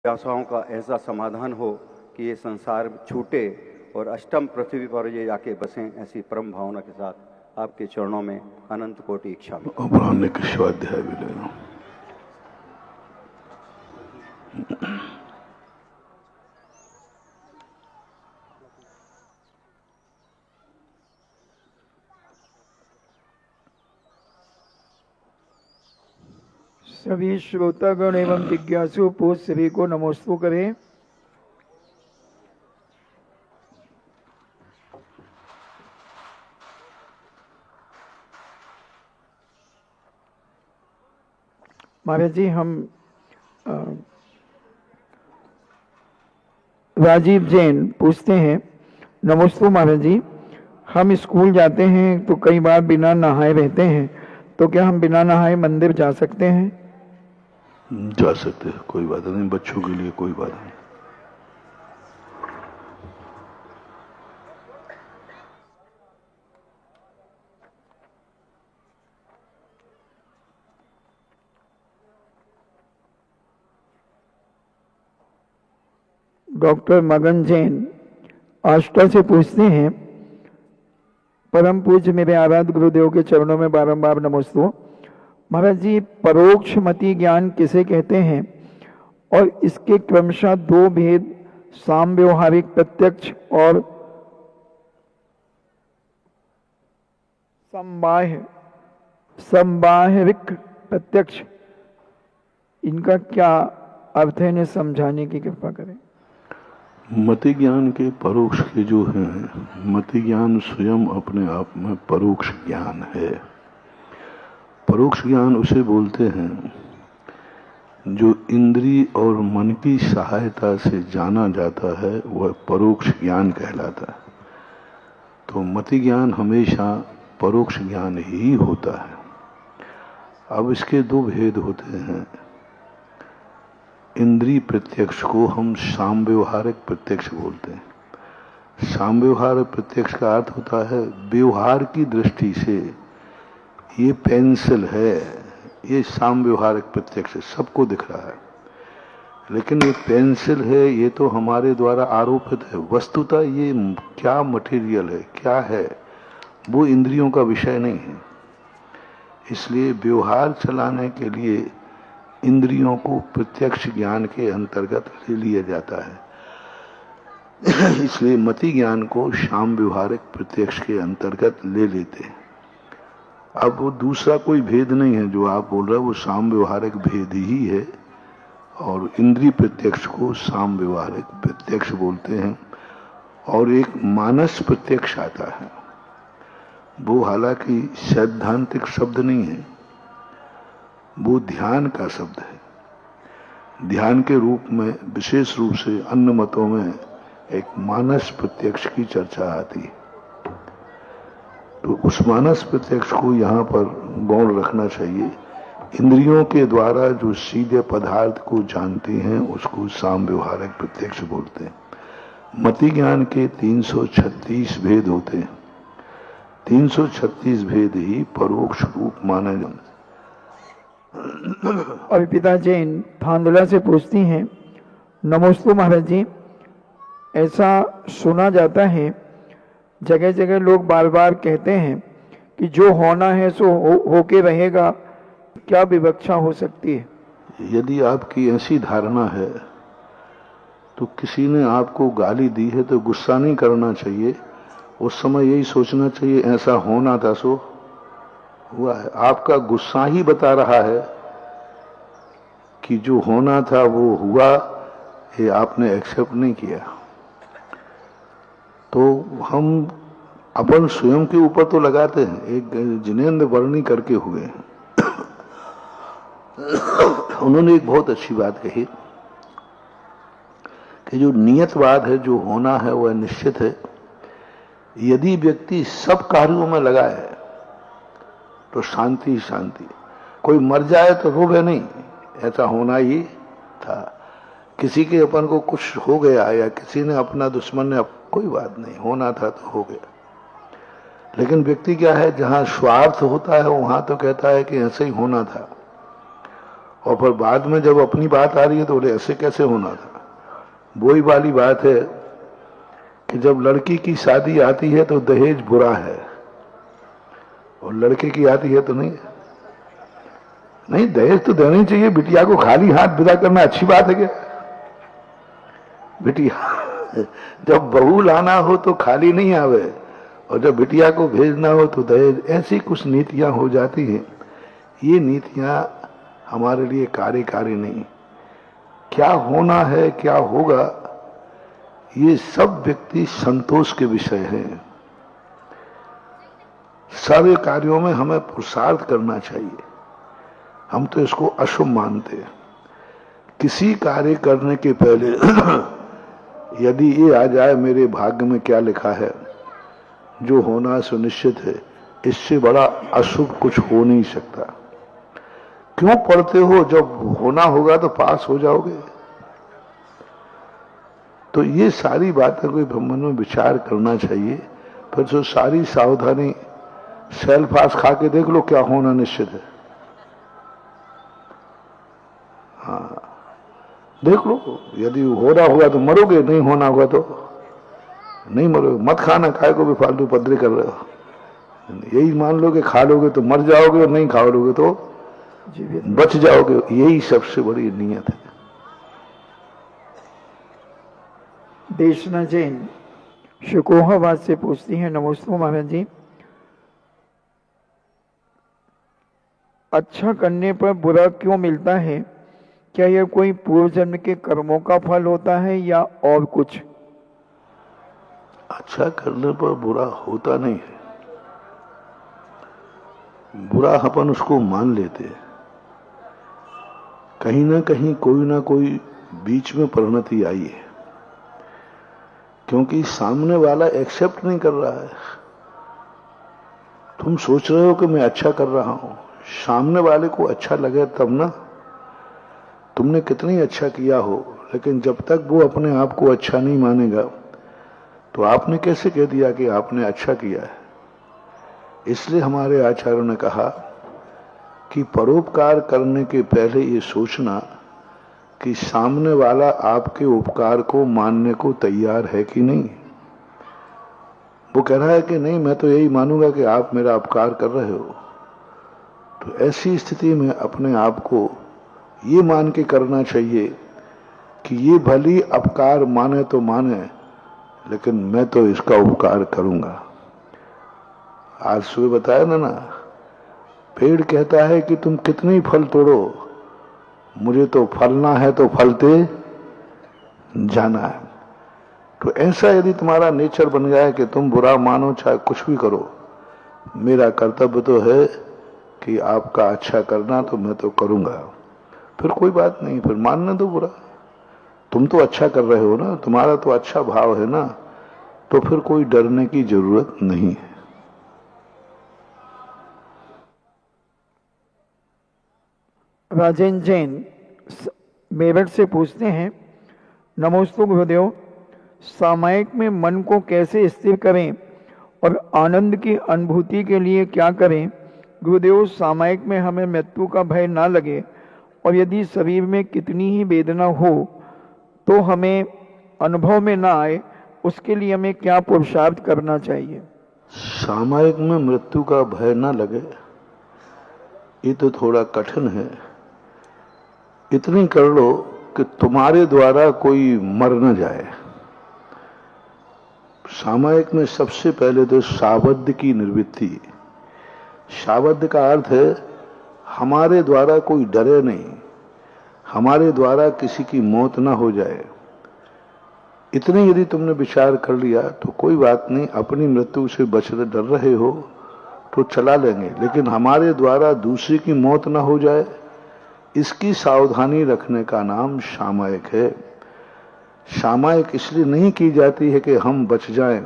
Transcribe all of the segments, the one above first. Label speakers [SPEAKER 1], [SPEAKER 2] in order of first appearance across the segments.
[SPEAKER 1] जिज्ञासाओं का ऐसा समाधान हो कि ये संसार छूटे और अष्टम पृथ्वी पर ये जाके बसें, ऐसी परम भावना के साथ आपके चरणों में अनंत कोटि इच्छा में।
[SPEAKER 2] ब्राह्मणिक स्वाध्याय भी लेना।
[SPEAKER 3] सभी श्रोतागण एवं जिज्ञासु पूज सभी को नमोस्तु करें। महाराज जी, हम राजीव जैन पूछते हैं, नमोस्तु महाराज जी, हम स्कूल जाते हैं तो कई बार बिना नहाए रहते हैं, तो क्या हम बिना नहाए मंदिर जा सकते हैं?
[SPEAKER 2] जा सकते हैं, कोई बात नहीं, बच्चों के लिए कोई बात नहीं।
[SPEAKER 3] डॉक्टर मगन जैन आष्टा से पूछते हैं, परम पूज्य मेरे आराध्य गुरुदेव के चरणों में बारंबार नमोस्तु। महाराज जी, परोक्ष मति ज्ञान किसे कहते हैं और इसके क्रमशः दो भेद, साम व्यवहारिक प्रत्यक्ष और संबाहिक प्रत्यक्ष, इनका क्या अर्थ है, इन्हें समझाने की कृपा करें।
[SPEAKER 2] मति ज्ञान के परोक्ष के जो हैं, मति ज्ञान स्वयं अपने आप में परोक्ष ज्ञान है। परोक्ष ज्ञान उसे बोलते हैं जो इंद्रिय और मन की सहायता से जाना जाता है, वह परोक्ष ज्ञान कहलाता है। तो मति ज्ञान हमेशा परोक्ष ज्ञान ही होता है। अब इसके दो भेद होते हैं। इंद्रिय प्रत्यक्ष को हम साम व्यवहारिक प्रत्यक्ष बोलते हैं। साम व्यवहारिक प्रत्यक्ष का अर्थ होता है व्यवहार की दृष्टि से ये पेंसिल है, ये साम व्यवहारिक प्रत्यक्ष सबको दिख रहा है, लेकिन ये पेंसिल है, ये तो हमारे द्वारा आरोपित है। वस्तुतः ये क्या मटेरियल है, क्या है, वो इंद्रियों का विषय नहीं है। इसलिए व्यवहार चलाने के लिए इंद्रियों को प्रत्यक्ष ज्ञान के अंतर्गत ले लिया जाता है। इसलिए मति ज्ञान को साम व्यवहारिक प्रत्यक्ष के अंतर्गत ले लेते हैं। अब वो दूसरा कोई भेद नहीं है जो आप बोल रहे हो, वो साम व्यवहारिक भेद ही है और इंद्रिय प्रत्यक्ष को साम व्यवहारिक प्रत्यक्ष बोलते हैं। और एक मानस प्रत्यक्ष आता है, वो हालांकि सैद्धांतिक शब्द नहीं है, वो ध्यान का शब्द है। ध्यान के रूप में विशेष रूप से अन्य मतों में एक मानस प्रत्यक्ष की चर्चा आती है। तो उस मानस प्रत्यक्ष को यहाँ पर गौण रखना चाहिए। इंद्रियों के द्वारा जो सीधे पदार्थ को जानती हैं उसको साम व्यवहारिक प्रत्यक्ष बोलते हैं। मति ज्ञान के 336 भेद होते हैं। 336 भेद ही परोक्ष रूप माने जाते हैं।
[SPEAKER 3] अर्पिता जैन थांदला से पूछती हैं, नमोस्तु महाराज जी, ऐसा सुना जाता है जगह जगह लोग बार बार कहते हैं कि जो होना है सो होके रहेगा, क्या विवक्षा हो सकती है?
[SPEAKER 2] यदि आपकी ऐसी धारणा है तो किसी ने आपको गाली दी है तो गुस्सा नहीं करना चाहिए। उस समय यही सोचना चाहिए ऐसा होना था सो हुआ है। आपका गुस्सा ही बता रहा है कि जो होना था वो हुआ, ये आपने एक्सेप्ट नहीं किया। तो हम अपन स्वयं के ऊपर तो लगाते हैं। एक जिनेंद्र वर्णी करके हुए हैं, उन्होंने एक बहुत अच्छी बात कही कि जो नियतवाद है, जो होना है वह निश्चित है। यदि व्यक्ति सब कार्यों में लगा है तो शांति ही शांति। कोई मर जाए तो रोवे नहीं, ऐसा होना ही था। किसी के अपन को कुछ हो गया या किसी ने अपना दुश्मन ने, कोई बात नहीं, होना था तो हो गया। लेकिन व्यक्ति क्या है, जहां स्वार्थ होता है वहां तो कहता है कि ऐसे ही होना था। और फिर बाद में जब अपनी बात आ रही है तो बोले ऐसे कैसे होना था। वही वाली बात है कि जब लड़की की शादी आती है तो दहेज बुरा है और लड़के की आती है तो नहीं। नहीं, दहेज तो देना ही चाहिए। बिटिया को खाली हाथ विदा करना अच्छी बात है क्या? बिटिया जब बहू लाना हो तो खाली नहीं आवे, और जब बिटिया को भेजना हो तो दहेज। ऐसी कुछ नीतियां हो जाती हैं। ये नीतियां हमारे लिए कार्यकारी नहीं। क्या होना है, क्या होगा, ये सब व्यक्ति संतोष के विषय हैं। सारे कार्यों में हमें पुरुषार्थ करना चाहिए। हम तो इसको अशुभ मानते हैं। किसी कार्य करने के पहले यदि ये आ जाए मेरे भाग्य में क्या लिखा है, जो होना सुनिश्चित है, इससे बड़ा अशुभ कुछ हो नहीं सकता। क्यों पढ़ते हो? जब होना होगा तो पास हो जाओगे। तो ये सारी बातें कोई मन में विचार करना चाहिए। फिर जो सारी सावधानी सेल पास खा के देख लो, क्या होना निश्चित है। हाँ, देख लो, यदि होना होगा तो मरोगे, नहीं होना होगा तो नहीं मरोगे। मत खाना, खाए को भी फालतू पदरे कर रहे हो। यही मान लो कि खा लोगे तो मर जाओगे और नहीं खा लोगे तो बच जाओगे। यही सबसे बड़ी नियत है।
[SPEAKER 3] देशना जैन शिकोहाबाद से पूछती हैं, नमस्ते महाराज जी, अच्छा करने पर बुरा क्यों मिलता है? क्या यह कोई पूर्व जन्म के कर्मों का फल होता है या और कुछ?
[SPEAKER 2] अच्छा करने पर बुरा होता नहीं है। बुरा अपन उसको मान लेते हैं। कहीं ना कोई बीच में परिणति आई है, क्योंकि सामने वाला एक्सेप्ट नहीं कर रहा है। तुम सोच रहे हो कि मैं अच्छा कर रहा हूं, सामने वाले को अच्छा लगे तब ना। तुमने कितनी अच्छा किया हो, लेकिन जब तक वो अपने आप को अच्छा नहीं मानेगा तो आपने कैसे कह दिया कि आपने अच्छा किया है। इसलिए हमारे आचार्यों ने कहा कि परोपकार करने के पहले ये सोचना कि सामने वाला आपके उपकार को मानने को तैयार है कि नहीं। वो कह रहा है कि नहीं, मैं तो यही मानूंगा कि आप मेरा उपकार कर रहे हो, तो ऐसी स्थिति में अपने आप को ये मान के करना चाहिए कि ये भली अपकार माने तो माने, लेकिन मैं तो इसका उपकार करूंगा। आज सुबह बताया ना, पेड़ कहता है कि तुम कितनी फल तोड़ो, मुझे तो फलना है तो फलते जाना है। तो ऐसा यदि तुम्हारा नेचर बन गया है कि तुम बुरा मानो चाहे कुछ भी करो, मेरा कर्तव्य तो है कि आपका अच्छा करना, तो मैं तो करूंगा। फिर कोई बात नहीं, फिर मानने दो बुरा। तुम तो अच्छा कर रहे हो ना, तुम्हारा तो अच्छा भाव है ना, तो फिर कोई डरने की जरूरत नहीं है।
[SPEAKER 3] राजेंद्र जैन मेरठ से पूछते हैं, नमोस्तु गुरुदेव, सामायिक में मन को कैसे स्थिर करें और आनंद की अनुभूति के लिए क्या करें? गुरुदेव, सामायिक में हमें मृत्यु का भय ना लगे, और यदि शरीर में कितनी ही वेदना हो तो हमें अनुभव में ना आए, उसके लिए हमें क्या पुरुषार्थ करना चाहिए?
[SPEAKER 2] सामायिक में मृत्यु का भय ना लगे, ये तो थोड़ा कठिन है। इतनी कर लो कि तुम्हारे द्वारा कोई मर न जाए। सामायिक में सबसे पहले तो सावध की निर्वृत्ति। सावध का अर्थ है हमारे द्वारा कोई डरे नहीं, हमारे द्वारा किसी की मौत ना हो जाए। इतने यदि तुमने विचार कर लिया तो कोई बात नहीं, अपनी मृत्यु से बचने डर रहे हो तो चला लेंगे, लेकिन हमारे द्वारा दूसरे की मौत ना हो जाए, इसकी सावधानी रखने का नाम सामायिक है। सामायिक इसलिए नहीं की जाती है कि हम बच जाएं,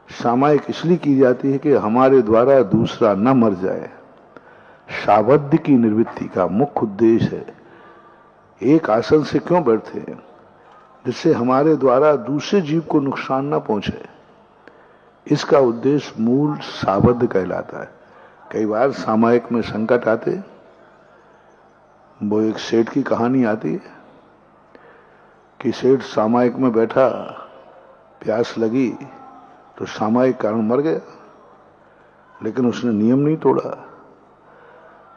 [SPEAKER 2] सामायिक इसलिए की जाती है कि हमारे द्वारा दूसरा न मर जाए। सावध की निवृत्ति का मुख्य उद्देश्य है एक आसन से क्यों बैठते हैं, जिससे हमारे द्वारा दूसरे जीव को नुकसान न पहुंचे। इसका उद्देश्य मूल सावध कहलाता है। कई बार सामायिक में संकट आते, वो एक सेठ की कहानी आती है कि सेठ सामायिक में बैठा, प्यास लगी तो सामायिक कारण मर गया, लेकिन उसने नियम नहीं तोड़ा।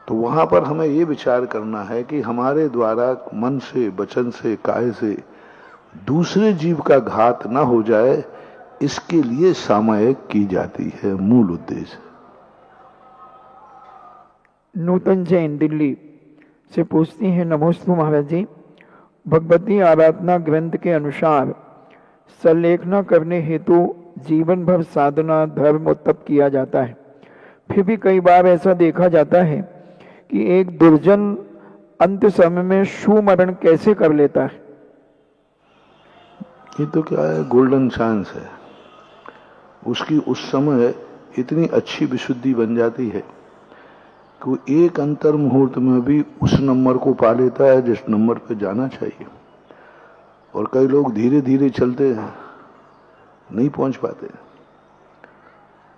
[SPEAKER 2] तो वहां पर हमें ये विचार करना है कि हमारे द्वारा मन से, वचन से, काय से दूसरे जीव का घात ना हो जाए, इसके लिए सामायिक की जाती है, मूल उद्देश्य।
[SPEAKER 3] नूतन जैन दिल्ली से पूछती हैं, नमोस्तु महाराज जी, भगवती आराधना ग्रंथ के अनुसार संलेखना करने हेतु जीवन भर साधना, धर्म और तप किया जाता है। फिर भी कई बार ऐसा देखा जाता है कि एक दुर्जन अंत समय में सुमरण कैसे कर लेता है।
[SPEAKER 2] ये तो क्या है, गोल्डन चांस है उसकी। उस समय इतनी अच्छी विशुद्धि बन जाती है कि वो एक अंतर मुहूर्त में भी उस नंबर को पा लेता है जिस नंबर पे जाना चाहिए। और कई लोग धीरे धीरे चलते हैं, नहीं पहुंच पाते।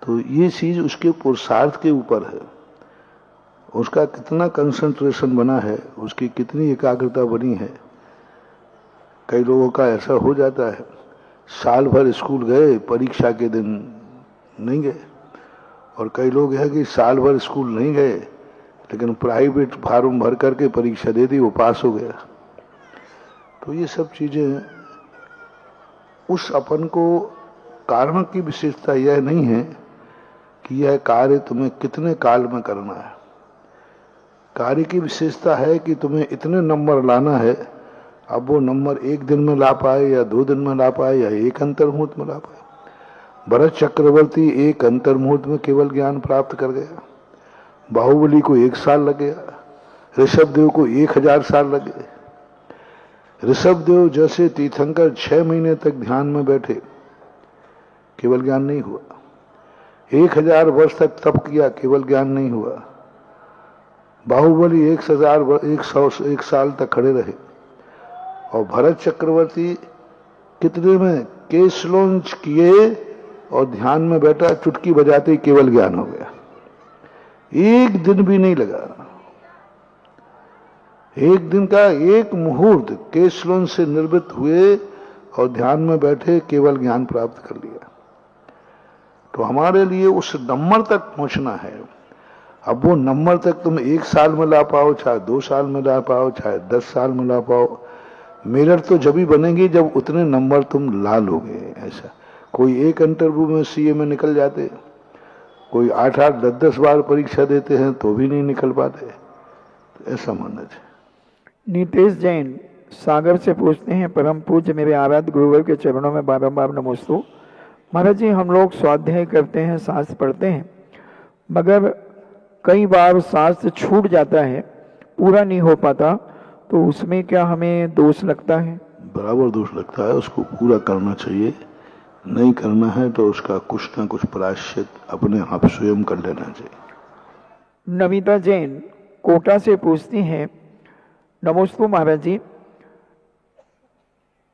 [SPEAKER 2] तो ये चीज उसके पुरुषार्थ के ऊपर है, उसका कितना कंसंट्रेशन बना है, उसकी कितनी एकाग्रता बनी है। कई लोगों का ऐसा हो जाता है, साल भर स्कूल गए, परीक्षा के दिन नहीं गए। और कई लोग हैं कि साल भर स्कूल नहीं गए लेकिन प्राइवेट फार्म भर करके परीक्षा दे दी, वो पास हो गया। तो ये सब चीजें उस अपन को, कारण की विशेषता यह नहीं है कि यह कार्य तुम्हें कितने काल में करना है। कार्य की विशेषता है कि तुम्हें इतने नंबर लाना है। अब वो नंबर एक दिन में ला पाए या 2 दिन में ला पाए या एक अंतर मुहूर्त में ला पाए। भरत चक्रवर्ती एक अंतर मुहूर्त में केवल ज्ञान प्राप्त कर गया। बाहुबली को 1 साल लग गया, ऋषभदेव को 1000 साल लगे। ऋषभदेव जैसे तीर्थंकर 6 महीने तक ध्यान में बैठे, केवल ज्ञान नहीं हुआ। 1000 वर्ष तक तप किया, केवल ज्ञान नहीं हुआ। बाहुबली 1 साल तक खड़े रहे। और भरत चक्रवर्ती कितने में केस लॉन्च किए और ध्यान में बैठा, चुटकी बजाते ही केवल ज्ञान हो गया। 1 दिन भी नहीं लगा। 1 दिन का 1 मुहूर्त केस लॉन्च से निर्मित हुए और ध्यान में बैठे, केवल ज्ञान प्राप्त कर लिया। तो हमारे लिए उस नंबर तक पहुंचना है। अब वो नंबर तक तुम 1 साल में ला पाओ, चाहे 2 साल में ला पाओ, चाहे 10 साल में ला पाओ, मेरिट तो जब ही बनेगी जब उतने नंबर तुम ला लोगे। ऐसा कोई एक इंटरव्यू में सीए में निकल जाते, कोई 8-8, 10-10 बार परीक्षा देते हैं तो भी नहीं निकल पाते। ऐसा मानना चाहिए।
[SPEAKER 3] नीतेश जैन सागर से पूछते हैं, परम पूज्य मेरे आराध्य गुरुवर के चरणों में बारंबार नमोस्तु। महाराज जी, हम लोग स्वाध्याय करते हैं, शास्त्र पढ़ते हैं, मगर कई बार शास्त्र छूट जाता है, पूरा नहीं हो पाता, तो उसमें क्या हमें दोष लगता है?
[SPEAKER 2] बराबर दोष लगता है। उसको पूरा करना चाहिए। नहीं करना है तो उसका कुछ ना कुछ प्रायश्चित अपने आप स्वयं कर लेना चाहिए।
[SPEAKER 3] नमिता जैन कोटा से पूछती हैं, नमोस्तु महाराज जी,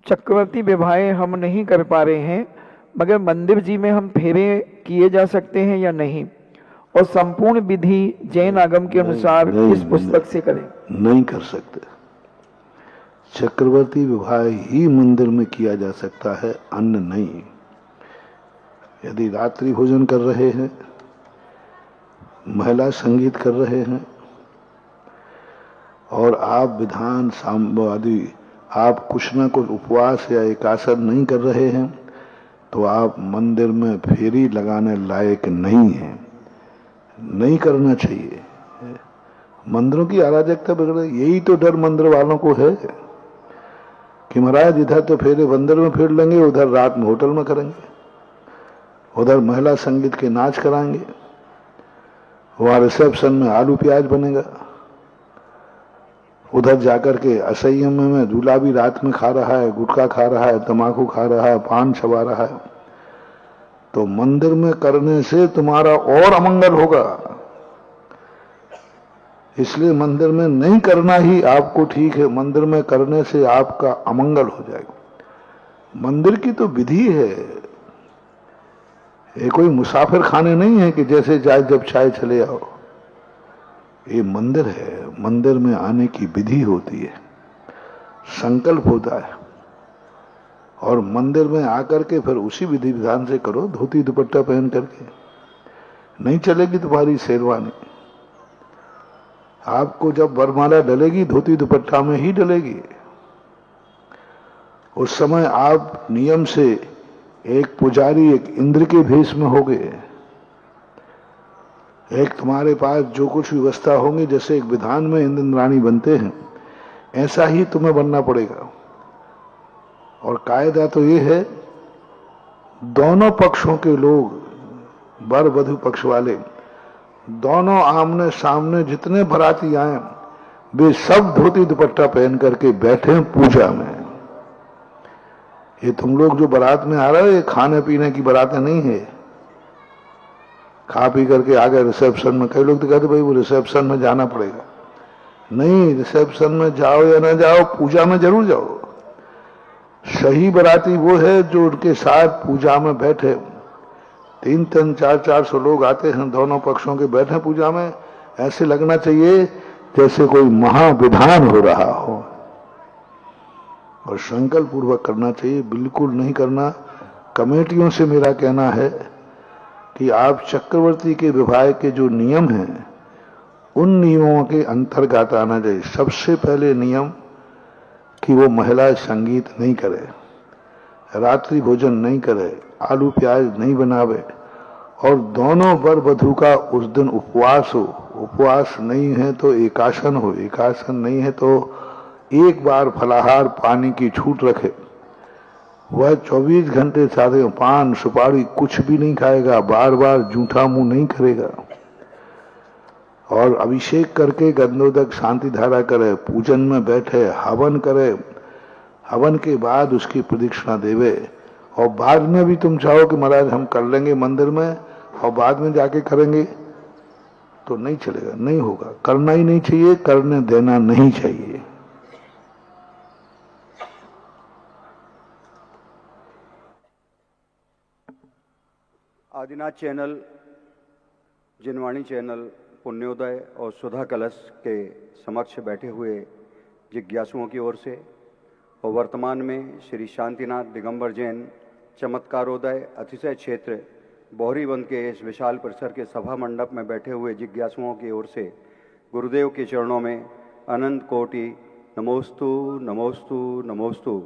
[SPEAKER 3] चक्रवर्ती विवाह हम नहीं कर पा रहे हैं, मगर मंदिर जी में हम फेरे किए जा सकते हैं या नहीं? और संपूर्ण विधि जैन आगम के अनुसार इस पुस्तक से करें।
[SPEAKER 2] नहीं कर सकते। चक्रवर्ती विवाह ही मंदिर में किया जा सकता है, अन्य नहीं। यदि रात्रि भोजन कर रहे हैं, महिला संगीत कर रहे हैं और आप विधान सामवादी, आप कुछ ना कुछ उपवास या एकासन नहीं कर रहे हैं, तो आप मंदिर में फेरी लगाने लायक नहीं हैं। नहीं करना चाहिए। मंदिरों की अराजकता बिगड़, यही तो डर मंदिर वालों को है कि महाराज इधर तो फेरे मंदिर में फेर लेंगे, उधर रात में होटल में करेंगे, उधर महिला संगीत के नाच कराएंगे, वहां रिसेप्शन में आलू प्याज बनेगा, उधर जाकर के असंयम में दूल्हा भी रात में खा रहा है, गुटखा खा रहा है, तंबाकू खा रहा है, पान चबा रहा है। तो मंदिर में करने से तुम्हारा और अमंगल होगा। इसलिए मंदिर में नहीं करना ही आपको ठीक है। मंदिर में करने से आपका अमंगल हो जाएगा। मंदिर की तो विधि है, ये कोई मुसाफिर खाने नहीं है कि जैसे चाय जब चाय चले आओ। ये मंदिर है, मंदिर में आने की विधि होती है, संकल्प होता है, और मंदिर में आकर के फिर उसी विधि विधान से करो, धोती दुपट्टा पहन करके। नहीं चलेगी तुम्हारी शेरवानी। आपको जब वरमाला डलेगी धोती दुपट्टा में ही डलेगी। उस समय आप नियम से एक पुजारी, एक इंद्र के भेष में होगे। एक तुम्हारे पास जो कुछ व्यवस्था होंगी, जैसे एक विधान में इंद्र इंद्राणी बनते हैं, ऐसा ही तुम्हें बनना पड़ेगा। और कायदा तो ये है, दोनों पक्षों के लोग, वर वधू पक्ष वाले, दोनों आमने सामने जितने बाराती आए वे सब धोती दुपट्टा पहन करके बैठे हैं पूजा में। ये तुम लोग जो बारात में आ रहे हो, ये खाने पीने की बारातें नहीं है। खा पी करके आ गए रिसेप्शन में। कई लोग तो कहते भाई वो रिसेप्शन में जाना पड़ेगा। नहीं, रिसेप्शन में जाओ या ना जाओ, पूजा में जरूर जाओ। सही बाराती वो है जो उनके साथ पूजा में बैठे। 300 400 लोग आते हैं, दोनों पक्षों के बैठे पूजा में। ऐसे लगना चाहिए जैसे कोई महाविधान हो रहा हो, और संकल्प पूर्वक करना चाहिए, बिल्कुल नहीं करना। कमेटियों से मेरा कहना है कि आप चक्रवर्ती के विवाह के जो नियम हैं, उन नियमों के अंतर्गत आना चाहिए। सबसे पहले नियम कि वो महिला संगीत नहीं करे, रात्रि भोजन नहीं करे, आलू प्याज नहीं बनावे, और दोनों वर वधू का उस दिन उपवास हो। उपवास नहीं है तो एकासन हो, एकासन नहीं है तो एक बार फलाहार पानी की छूट रखे। वह 24 घंटे सारे पान सुपारी कुछ भी नहीं खाएगा, बार बार जूठा मुंह नहीं करेगा, और अभिषेक करके गंधोदक शांति धारा करे, पूजन में बैठे, हवन करे, हवन के बाद उसकी प्रदक्षिणा देवे। और बाद में भी तुम चाहो कि महाराज हम कर लेंगे मंदिर में और बाद में जाके करेंगे, तो नहीं चलेगा, नहीं होगा। करना ही नहीं चाहिए, करने देना नहीं चाहिए।
[SPEAKER 1] आदिनाथ चैनल, जिनवाणी चैनल, पुण्योदय और सुधा कलश के समक्ष बैठे हुए जिज्ञासुओं की ओर से, और वर्तमान में श्री शांतिनाथ दिगंबर जैन चमत्कारोदय अतिशय क्षेत्र बोहरीबंद के इस विशाल परिसर के सभा मंडप में बैठे हुए जिज्ञासुओं की ओर से गुरुदेव के चरणों में अनंत कोटि नमोस्तु नमोस्तु नमोस्तु।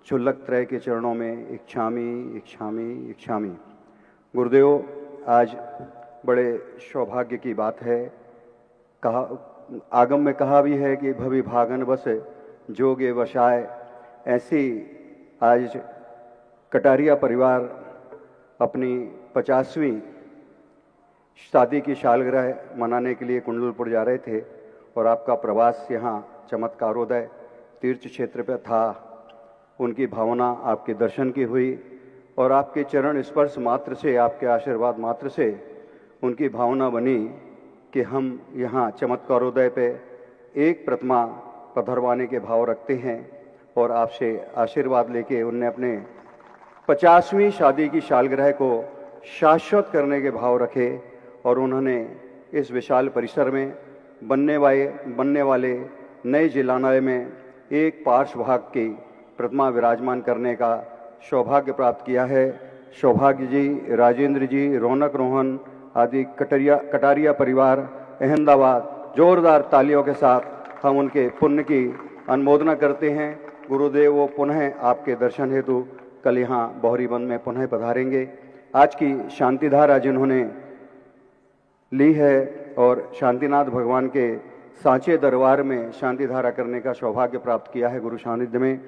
[SPEAKER 1] क्षुल्लक त्रय के चरणों में इच्छामी इच्छामी इच्छामी। गुरुदेव, आज बड़े सौभाग्य की बात है। कहा, आगम में कहा भी है कि भवि भागन बस जोगे वशाय। ऐसी आज कटारिया परिवार अपनी 50वीं शादी की सालगिरह मनाने के लिए कुंडलपुर जा रहे थे, और आपका प्रवास यहाँ चमत्कारोदय तीर्थ क्षेत्र पर था। उनकी भावना आपके दर्शन की हुई, और आपके चरण स्पर्श मात्र से, आपके आशीर्वाद मात्र से उनकी भावना बनी कि हम यहाँ चमत्कारोदय पे एक प्रतिमा पधरवाने के भाव रखते हैं, और आपसे आशीर्वाद लेके उनने अपने 50वीं शादी की सालगिरह को शाश्वत करने के भाव रखे, और उन्होंने इस विशाल परिसर में बनने वाले नए जिलानालय में एक पार्श्व भाग की प्रतिमा विराजमान करने का सौभाग्य प्राप्त किया है। सौभाग्य जी, राजेंद्र जी, रौनक रोहन आदि कटारिया परिवार अहमदाबाद, जोरदार तालियों के साथ हम उनके पुण्य की अनुमोदना करते हैं। गुरुदेव वो पुनः आपके दर्शन हेतु कल यहाँ बोहरीबंद में पुनः पधारेंगे। आज की शांतिधारा जिन्होंने ली है और शांतिनाथ भगवान के सांचे दरबार में शांतिधारा करने का सौभाग्य प्राप्त किया है गुरु सानिध्य में,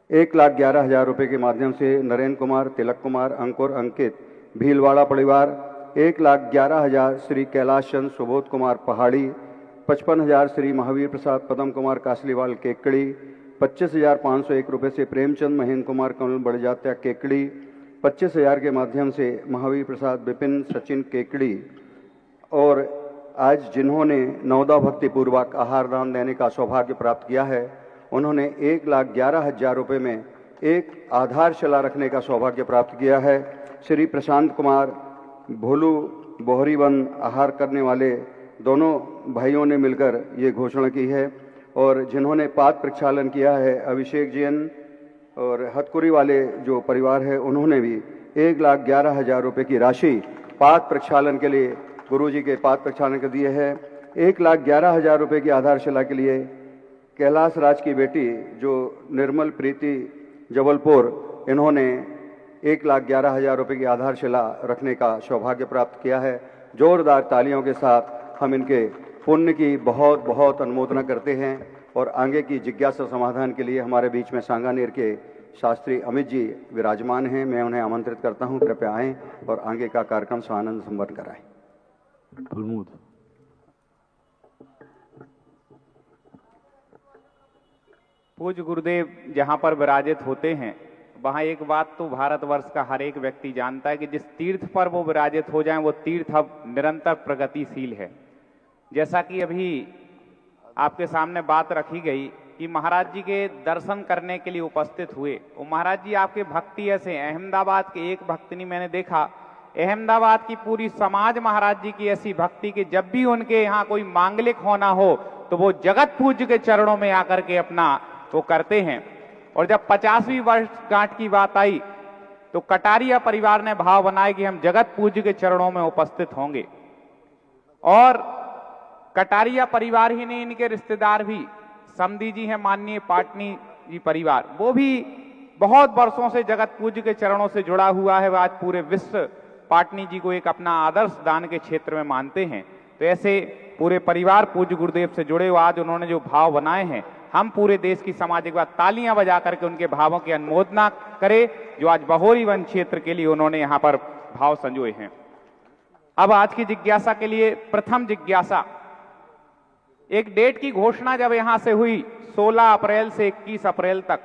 [SPEAKER 1] 1,11,000 रुपये के माध्यम से नरेंद्र कुमार, तिलक कुमार, अंकुर, अंकित, भीलवाड़ा परिवार, 1,11,000 श्री कैलाश चंद सुबोध कुमार पहाड़ी, 55,000 श्री महावीर प्रसाद पदम कुमार कासलीवाल केकड़ी, 25,501 रुपये से प्रेमचंद महेंद्र कुमार कमल बड़जात्या केकड़ी, 25,000 के माध्यम से महावीर प्रसाद विपिन सचिन केकड़ी, और आज जिन्होंने नवदा भक्ति पूर्वक आहार दान देने का सौभाग्य प्राप्त किया है, उन्होंने 1,11,000 रुपये में एक आधारशिला रखने का सौभाग्य प्राप्त किया है। श्री प्रशांत कुमार भोलू बोहरीबंद आहार करने वाले दोनों भाइयों ने मिलकर ये घोषणा की है। और जिन्होंने पाद प्रक्षालन किया है, अभिषेक जैन और हथकुरी वाले जो परिवार है, उन्होंने भी 1,11,000 रुपये की राशि पाद प्रक्षालन के लिए, गुरुजी के पाद प्रक्षालन के दिए है। 1,11,000 रुपये की आधारशिला के लिए कैलाश राज की बेटी जो निर्मल प्रीति जबलपुर, इन्होंने 1,11,000 रुपये की आधारशिला रखने का सौभाग्य प्राप्त किया है। जोरदार तालियों के साथ हम इनके पुण्य की बहुत बहुत अनुमोदना करते हैं। और आगे की जिज्ञासा समाधान के लिए हमारे बीच में सांगानेर के शास्त्री अमित जी विराजमान हैं। मैं उन्हें आमंत्रित करता हूं, कृपया आएं और आगे का कार्यक्रम स्वानंद संपन्न कराएं।
[SPEAKER 4] पूज्य गुरुदेव जहां पर विराजित होते हैं, वहां एक बात तो भारतवर्ष का हर एक व्यक्ति जानता है कि जिस तीर्थ पर वो विराजित हो जाएं, वो तीर्थ अब निरंतर प्रगतिशील है। जैसा कि अभी आपके सामने बात रखी गई कि महाराज जी के दर्शन करने के लिए उपस्थित हुए, वो महाराज जी आपके भक्ति ऐसे, अहमदाबाद के एक भक्तनी मैंने देखा, अहमदाबाद की पूरी समाज महाराज जी की ऐसी भक्ति कि जब भी उनके यहाँ कोई मांगलिक होना हो तो वो जगत पूज्य के चरणों में आकर के अपना वो करते हैं। और जब 50वीं वर्षगांठ की बात आई तो कटारिया परिवार ने भाव बनाया कि हम जगत पूज्य के चरणों में उपस्थित होंगे। और कटारिया परिवार ही नहीं, इनके रिश्तेदार भी, समधी जी हैं माननीय पाटनी जी परिवार, वो भी बहुत वर्षों से जगत पूज्य के चरणों से जुड़ा हुआ है। आज पूरे विश्व पाटनी जी को एक अपना आदर्श दान के क्षेत्र में मानते हैं। तो ऐसे पूरे परिवार पूज्य गुरुदेव से जुड़े हुए आज उन्होंने जो भाव बनाए हैं, हम पूरे देश की समाज एक बार तालियां बजा करके उनके भावों की अनुमोदना करें, जो आज बहोरी वन क्षेत्र के लिए उन्होंने यहाँ पर भाव संजोए हैं। अब आज की जिज्ञासा के लिए प्रथम जिज्ञासा, एक डेट की घोषणा जब यहां से हुई 16 अप्रैल से 21 अप्रैल तक,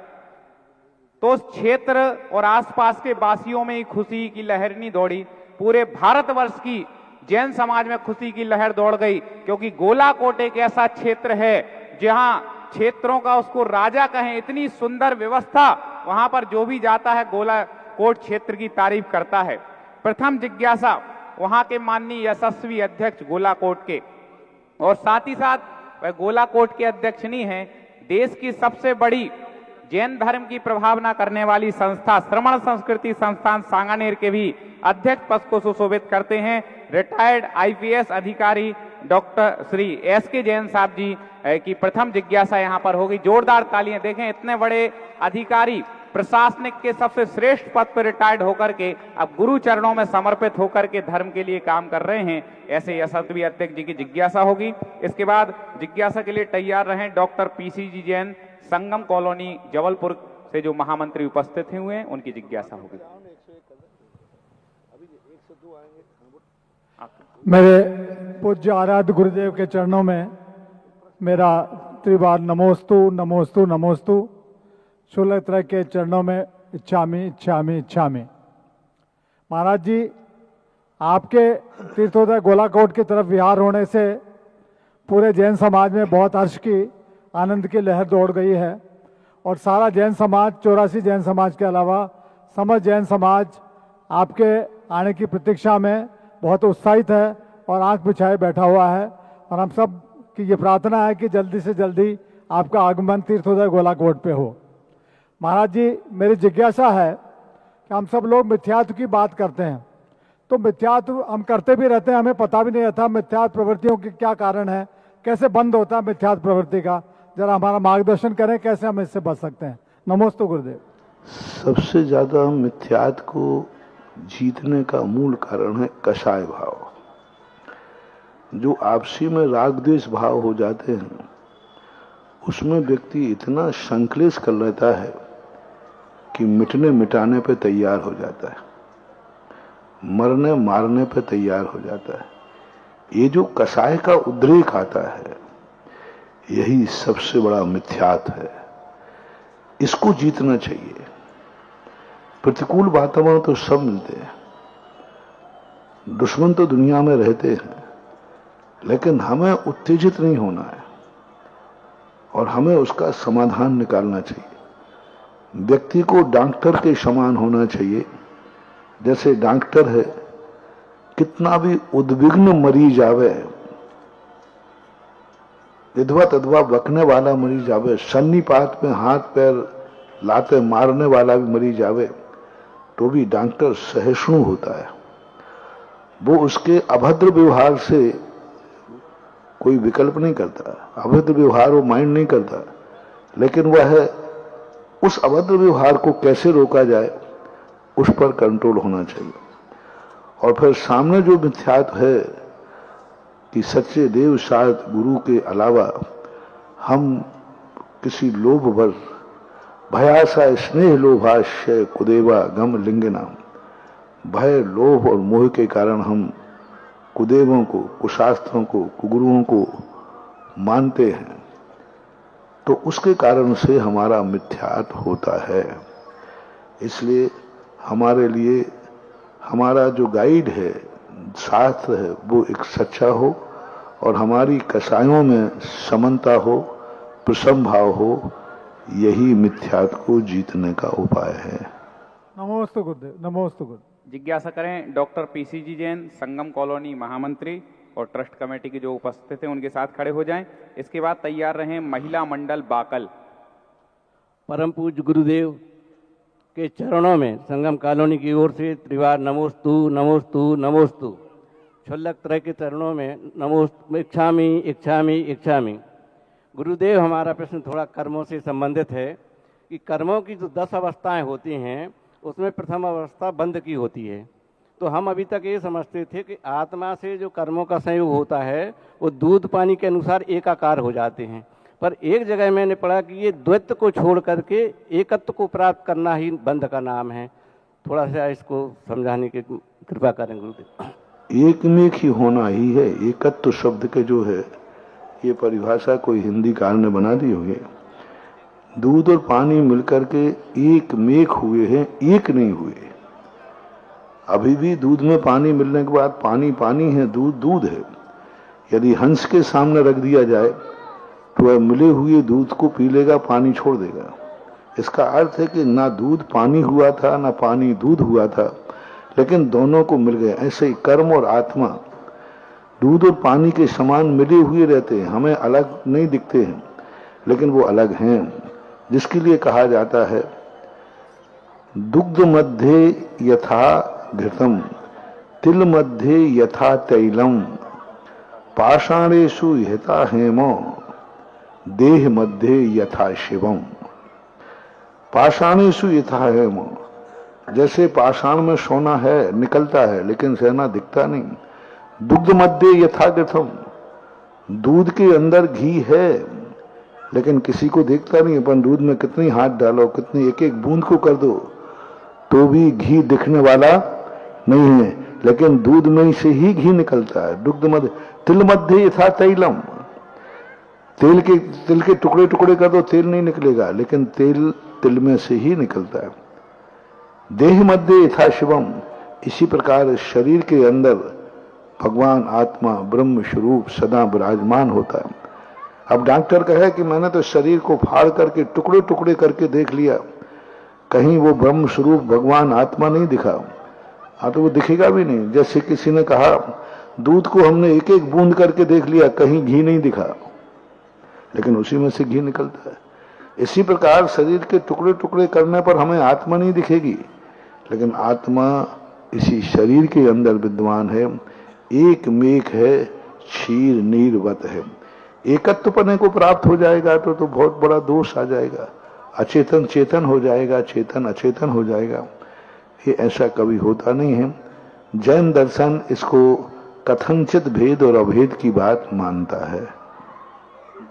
[SPEAKER 4] तो उस क्षेत्र और आसपास के वासियों में खुशी की लहर नहीं दौड़ी, पूरे भारतवर्ष की जैन समाज में खुशी की लहर दौड़ गई। क्योंकि गोलाकोट एक ऐसा क्षेत्र है जहां क्षेत्रों का उसको राजा कहें, इतनी सुंदर व्यवस्था, वहां पर जो भी जाता है गोलाकोट क्षेत्र की तारीफ करता है। प्रथम जिज्ञासा वहां के माननीय यशस्वी अध्यक्ष गोलाकोट के, और साथ ही साथ वह गोलाकोट के अध्यक्ष नहीं है, देश की सबसे बड़ी जैन धर्म की प्रभावना करने वाली संस्था श्रमण संस्कृति संस्थान सांगानेर के भी अध्यक्ष पद को सुशोभित करते हैं रिटायर्ड आईपीएस अधिकारी डॉक्टर श्री एसके जैन साहब जी की प्रथम जिज्ञासा यहां पर होगी। जोरदार तालियां। देखें, इतने बड़े अधिकारी प्रशासनिक के सबसे श्रेष्ठ पद पर रिटायर्ड होकर के अब गुरु चरणों में समर्पित होकर के धर्म के लिए काम कर रहे हैं, ऐसे यशस्वी अध्यक्ष जी की जिज्ञासा होगी। इसके बाद जिज्ञासा के लिए तैयार रहें डॉक्टर पीसी जी जैन, संगम कॉलोनी जबलपुर से जो महामंत्री उपस्थित हुए हैं, उनकी जिज्ञासा होगी।
[SPEAKER 5] मेरे पूज्य आराध्य गुरुदेव के चरणों में मेरा त्रिवार नमोस्तु नमोस्तु नमोस्तु। शूलत्रय के चरणों में इच्छामि इच्छामि इच्छामि। महाराज जी, आपके तीर्थोदय गोलाकोट की तरफ विहार होने से पूरे जैन समाज में बहुत हर्ष की, आनंद की लहर दौड़ गई है। और सारा जैन समाज, 84 जैन समाज के अलावा समस्त जैन समाज आपके आने की प्रतीक्षा में बहुत उत्साहित है और आंख बिछाए बैठा हुआ है। और हम सब की ये प्रार्थना है कि जल्दी से जल्दी आपका आगमन तीर्थोदय गोलाकोट पे हो। महाराज जी, मेरी जिज्ञासा है कि हम सब लोग मिथ्यात्व की बात करते हैं, तो मिथ्यात्व हम करते भी रहते हैं, हमें पता भी नहीं रहता मिथ्यात्व प्रवृत्तियों के क्या कारण है, कैसे बंद होता है मिथ्यात्व प्रवृत्ति का। जरा हमारा मार्गदर्शन करें, कैसे हम इससे बच सकते हैं। नमोस्तु गुरुदेव।
[SPEAKER 2] सबसे ज्यादा मिथ्यात्व को जीतने का मूल कारण है कषाय भाव। जो आपसी में राग द्वेष भाव हो जाते हैं, उसमें व्यक्ति इतना संक्लेश कर लेता है कि मिटने मिटाने पे तैयार हो जाता है, मरने मारने पे तैयार हो जाता है। ये जो कषाय का उद्रेक आता है, यही सबसे बड़ा मिथ्यात्व है। इसको जीतना चाहिए। प्रतिकूल वातावरण तो सब मिलते हैं, दुश्मन तो दुनिया में रहते हैं, लेकिन हमें उत्तेजित नहीं होना है और हमें उसका समाधान निकालना चाहिए। व्यक्ति को डॉक्टर के समान होना चाहिए। जैसे डॉक्टर है, कितना भी उद्विग्न मरीज आवे विधवा तधवा बकने वाला मरी जावे, सन्नीपात में हाथ पैर लाते मारने वाला भी मरी जावे, तो भी डॉक्टर सहिष्णु होता है। वो उसके अभद्र व्यवहार से कोई विकल्प नहीं करता, अभद्र व्यवहार वो माइंड नहीं करता, लेकिन वह उस अभद्र व्यवहार को कैसे रोका जाए उस पर कंट्रोल होना चाहिए। और फिर सामने जो मिथ्यात्व है कि सच्चे देव शायद गुरु के अलावा हम किसी लोभवश भयासा स्नेह लोभाशय कुदेवा गम लिंगनाम, भय लोभ और मोह के कारण हम कुदेवों को, कुशास्त्रों को, कुगुरुओं को मानते हैं, तो उसके कारण से हमारा मिथ्यात्व होता है। इसलिए हमारे लिए हमारा जो गाइड है, शास्त्र है, वो एक सच्चा हो और हमारी कसायों में समन्ता हो, प्रसम भाव हो, यही मिथ्यात्व को जीतने का उपाय है।
[SPEAKER 5] नमोस्तु गुरुदेव, नमोस्तु गुरुदेव।
[SPEAKER 4] जिज्ञासा करें डॉक्टर पीसीजी जैन, संगम कॉलोनी महामंत्री और ट्रस्ट कमेटी के जो उपस्थित हैं उनके साथ खड़े हो जाएं। इसके बाद तैयार रहें महिला मंडल बाकल।
[SPEAKER 6] परम पूज्य गुरुदेव के चरणों में संगम कॉलोनी की ओर से त्रिवार नमोस्तु नमोस्तु नमोस्तु। क्षुल्लक तरह के चरणों में नमोस्तु, इच्छामि इच्छामि इच्छामि। गुरुदेव, हमारा प्रश्न थोड़ा कर्मों से संबंधित है कि कर्मों की जो 10 अवस्थाएं होती हैं उसमें प्रथम अवस्था बंध की होती है। तो हम अभी तक ये समझते थे कि आत्मा से जो कर्मों का संयोग होता है वो दूध पानी के अनुसार एकाकार हो जाते हैं, पर एक जगह मैंने पढ़ा कि ये द्वैत को छोड़ करके एकत्व को प्राप्त करना ही बंध का नाम है। थोड़ा सा इसको समझाने की कृपा करें गुरुदेव।
[SPEAKER 2] एक में ही होना ही है। एकत्व शब्द के जो है ये परिभाषा कोई हिंदीकार ने बना दी होगी। दूध और पानी मिलकर के एक मेघ हुए हैं, एक नहीं हुए। अभी भी दूध में पानी मिलने के बाद पानी पानी है, दूध दूध है। यदि हंस के सामने रख दिया जाए तो वह मिले हुए दूध को पी लेगा, पानी छोड़ देगा। इसका अर्थ है कि ना दूध पानी हुआ था ना पानी दूध हुआ था, लेकिन दोनों को मिल गए। ऐसे ही कर्म और आत्मा दूध और पानी के समान मिले हुए रहते हैं, हमें अलग नहीं दिखते हैं, लेकिन वो अलग हैं। जिसके लिए कहा जाता है दुग्ध मध्य यथा घृतम, तिल मध्य यथा तैलम, पाषाणेषु यथा हेमो, देह मध्य यथा शिवम। पाषाणेषु यथा हेमो, जैसे पाषाण में सोना है, निकलता है, लेकिन सोना दिखता नहीं। दुग्ध मध्य यथा घृतम, दूध के अंदर घी है, लेकिन किसी को देखता नहीं। अपन दूध में कितनी हाथ डालो, कितनी एक एक बूंद को कर दो तो भी घी दिखने वाला नहीं है, लेकिन दूध में से ही घी निकलता है। दुग्ध मध्य, तिल मध्य यथा तैलम, तिल के टुकड़े टुकड़े कर दो, तेल नहीं निकलेगा, लेकिन तेल तिल में से ही निकलता है। देह मध्य यथा शिवम, इसी प्रकार शरीर के अंदर भगवान आत्मा ब्रह्म स्वरूप सदा विराजमान होता है। अब डॉक्टर कहे कि मैंने तो शरीर को फाड़ करके टुकड़े टुकड़े करके देख लिया, कहीं वो ब्रह्म स्वरूप भगवान आत्मा नहीं दिखा। हाँ, तो वो दिखेगा भी नहीं। जैसे किसी ने कहा दूध को हमने एक एक बूंद करके देख लिया, कहीं घी नहीं दिखा, लेकिन उसी में से घी निकलता है। इसी प्रकार शरीर के टुकड़े टुकड़े करने पर हमें आत्मा नहीं दिखेगी, लेकिन आत्मा इसी शरीर के अंदर विद्यमान है। एक मेघ है, क्षीर नीरवत है। एकत्वपने को प्राप्त हो जाएगा तो बहुत बड़ा दोष आ जाएगा। अचेतन चेतन हो जाएगा, चेतन अचेतन हो जाएगा। ये ऐसा कभी होता नहीं है। जैन दर्शन इसको कथनचित भेद और अभेद की बात मानता है।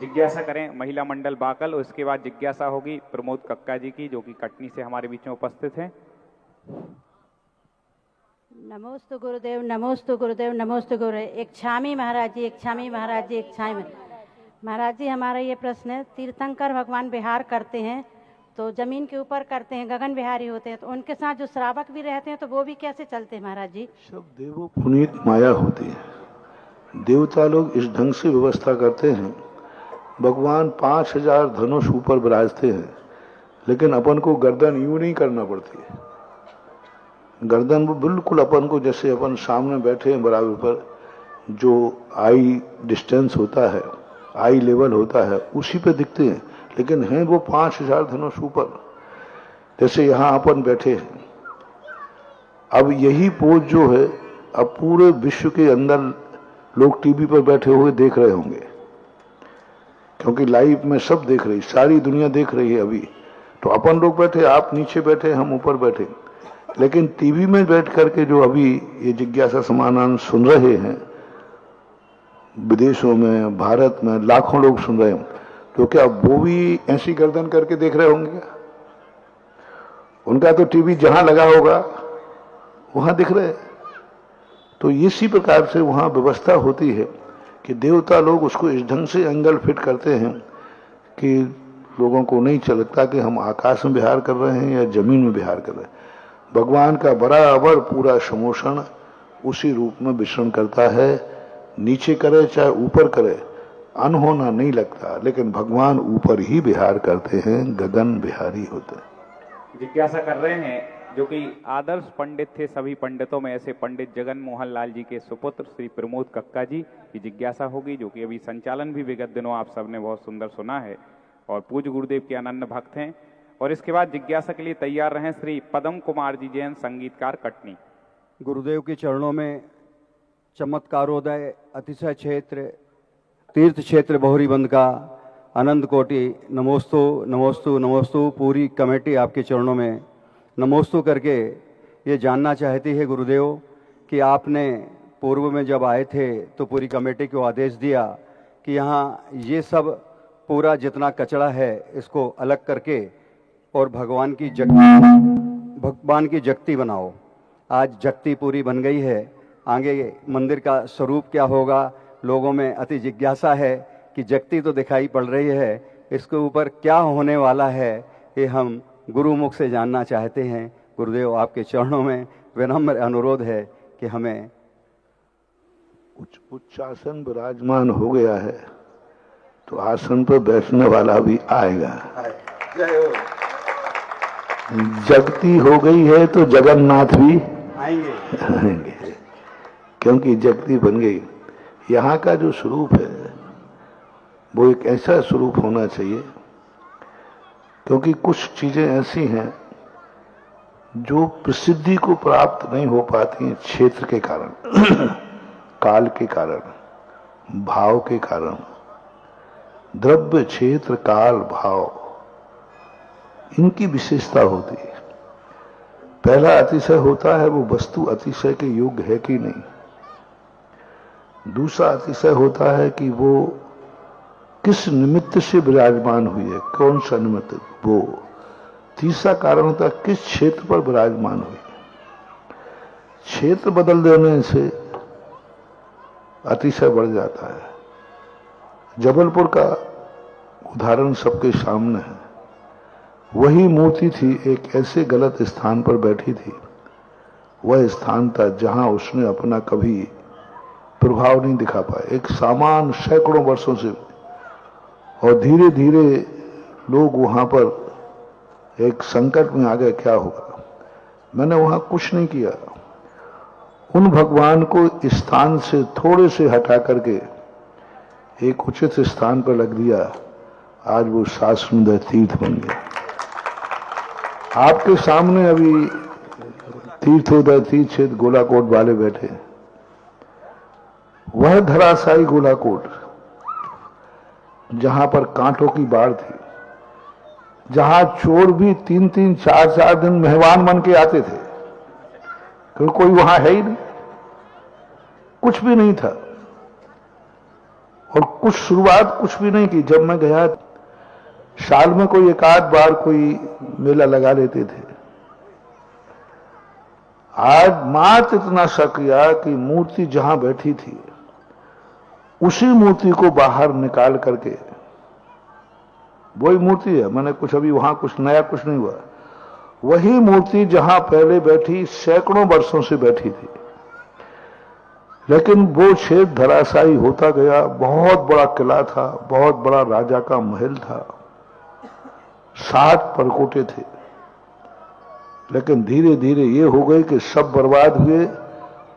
[SPEAKER 4] जिज्ञासा करें महिला मंडल बाकल, और इसके बाद जिज्ञासा होगी प्रमोद कक्का जी की, जो कि कटनी से हमारे बीच में उपस्थित हैं।
[SPEAKER 7] नमोस्तु गुरुदेव, नमोस्तु गुरुदेव, नमोस्तु गुरुदेव। इच्छामि महाराज जी, इच्छामि महाराज जी, इच्छामि महाराज जी। हमारा ये प्रश्न है, तीर्थंकर भगवान विहार करते हैं तो जमीन के ऊपर करते हैं, गगन विहारी होते हैं, तो उनके साथ जो श्रावक भी रहते हैं तो वो भी कैसे चलते हैं महाराज जी?
[SPEAKER 2] सब देवों पुनीत माया होती है। देवता लोग इस ढंग से व्यवस्था करते हैं। भगवान 5000 धनुष ऊपर विराजते हैं, लेकिन अपन को गर्दन यूं नहीं करना पड़ती है। गर्दन वो बिल्कुल अपन को, जैसे अपन सामने बैठे हैं बराबर पर, जो आई डिस्टेंस होता है आई लेवल होता है उसी पे दिखते हैं, लेकिन हैं वो 5000 धनुष ऊपर। जैसे यहां अपन बैठे हैं, अब यही पोज जो है अब पूरे विश्व के अंदर लोग टीवी पर बैठे हुए देख रहे होंगे, क्योंकि लाइव में सब देख रही, सारी दुनिया देख रही है अभी। तो अपन लोग बैठे, आप नीचे बैठे, हम ऊपर बैठे, लेकिन टीवी में बैठ करके जो अभी ये जिज्ञासा समाधान सुन रहे हैं, विदेशों में, भारत में लाखों लोग सुन रहे हैं, तो क्या वो भी ऐसी गर्दन करके देख रहे होंगे? उनका तो टीवी जहां लगा होगा वहां दिख रहे। तो इसी प्रकार से वहां व्यवस्था होती है कि देवता लोग उसको इस ढंग से एंगल फिट करते हैं कि लोगों को नहीं चलता कि हम आकाश में विहार कर रहे हैं या जमीन में विहार कर रहे हैं। भगवान का बराबर पूरा समोषण उसी रूप में विचरण करता है, नीचे करे चाहे ऊपर करे, अनहोना नहीं लगता, लेकिन भगवान ऊपर ही विहार करते हैं, गगन विहारी होते हैं।
[SPEAKER 4] जिज्ञासा कर रहे हैं जो कि आदर्श पंडित थे सभी पंडितों में, ऐसे पंडित जगन मोहन लाल जी के सुपुत्र श्री प्रमोद कक्का जी की जिज्ञासा होगी, जो कि अभी संचालन भी विगत दिनों आप सबने बहुत सुंदर सुना है और पूज्य गुरुदेव के अनन्य भक्त हैं। और इसके बाद जिज्ञासा के लिए तैयार रहे श्री पदम कुमार जी जैन, संगीतकार, कटनी।
[SPEAKER 1] गुरुदेव के चरणों में चमत्कारोदय अतिशय क्षेत्र तीर्थ क्षेत्र बहुरीबंद का अनंत कोटि नमोस्तु नमोस्तु नमोस्तु। पूरी कमेटी आपके चरणों में नमोस्तु करके ये जानना चाहती है गुरुदेव कि आपने पूर्व में जब आए थे तो पूरी कमेटी को आदेश दिया कि यहाँ ये सब पूरा जितना कचरा है इसको अलग करके और भगवान की जगती बनाओ। आज जगती पूरी बन गई है, आगे मंदिर का स्वरूप क्या होगा, लोगों में अति जिज्ञासा है कि जगती तो दिखाई पड़ रही है, इसके ऊपर क्या होने वाला है, ये हम गुरुमुख से जानना चाहते हैं। गुरुदेव आपके चरणों में विनम्र अनुरोध है कि हमें
[SPEAKER 2] उच्चासन विराजमान हो गया है तो आसन पर बैठने वाला भी आएगा। जगती हो गई है तो जगन्नाथ भी आएंगे, क्योंकि जगती बन गई। यहाँ का जो स्वरूप है वो एक ऐसा स्वरूप होना चाहिए, क्योंकि कुछ चीजें ऐसी हैं जो प्रसिद्धि को प्राप्त नहीं हो पाती हैं क्षेत्र के कारण, काल के कारण, भाव के कारण। द्रव्य, क्षेत्र, काल, भाव, इनकी विशेषता होती है। पहला अतिशय होता है वो वस्तु अतिशय के योग्य है कि नहीं। दूसरा अतिशय होता है कि वो किस निमित्त से विराजमान हुई है, कौन सा निमित्त वो। तीसरा कारण होता है किस क्षेत्र पर विराजमान हुई। क्षेत्र बदल देने से अतिशय बढ़ जाता है। जबलपुर का उदाहरण सबके सामने है। वही मूर्ति थी, एक ऐसे गलत स्थान पर बैठी थी। वह स्थान था जहां उसने अपना कभी प्रभाव नहीं दिखा पाया, एक सामान सैकड़ों वर्षों से। और धीरे धीरे लोग वहां पर एक संकट में आ गए, क्या होगा। मैंने वहां कुछ नहीं किया, उन भगवान को स्थान से थोड़े से हटा करके एक उचित स्थान पर लग दिया। आज वो शास्त्रदय तीर्थ बन गया। आपके सामने अभी तीर्थोदय तीर्थ क्षेत्र गोलाकोट वाले बैठे, वह धराशायी गोलाकोट जहां पर कांटों की बाढ़ थी, जहां चोर भी 3-3, 4-4 दिन मेहमान बन के आते थे, क्योंकि कोई वहां है ही नहीं, कुछ भी नहीं था। और कुछ शुरुआत कुछ भी नहीं की। जब मैं गया, साल में कोई एक आध बार कोई मेला लगा लेते थे। आज मात्र इतना सा किया कि मूर्ति जहां बैठी थी उसी मूर्ति को बाहर निकाल करके, वही मूर्ति है, मैंने कुछ अभी वहां कुछ नया कुछ नहीं हुआ, वही मूर्ति जहां पहले बैठी सैकड़ों वर्षों से बैठी थी, लेकिन वो क्षेत्र धराशायी होता गया। बहुत बड़ा किला था, बहुत बड़ा राजा का महल था, 60 परकोटे थे, लेकिन धीरे धीरे ये हो गए कि सब बर्बाद हुए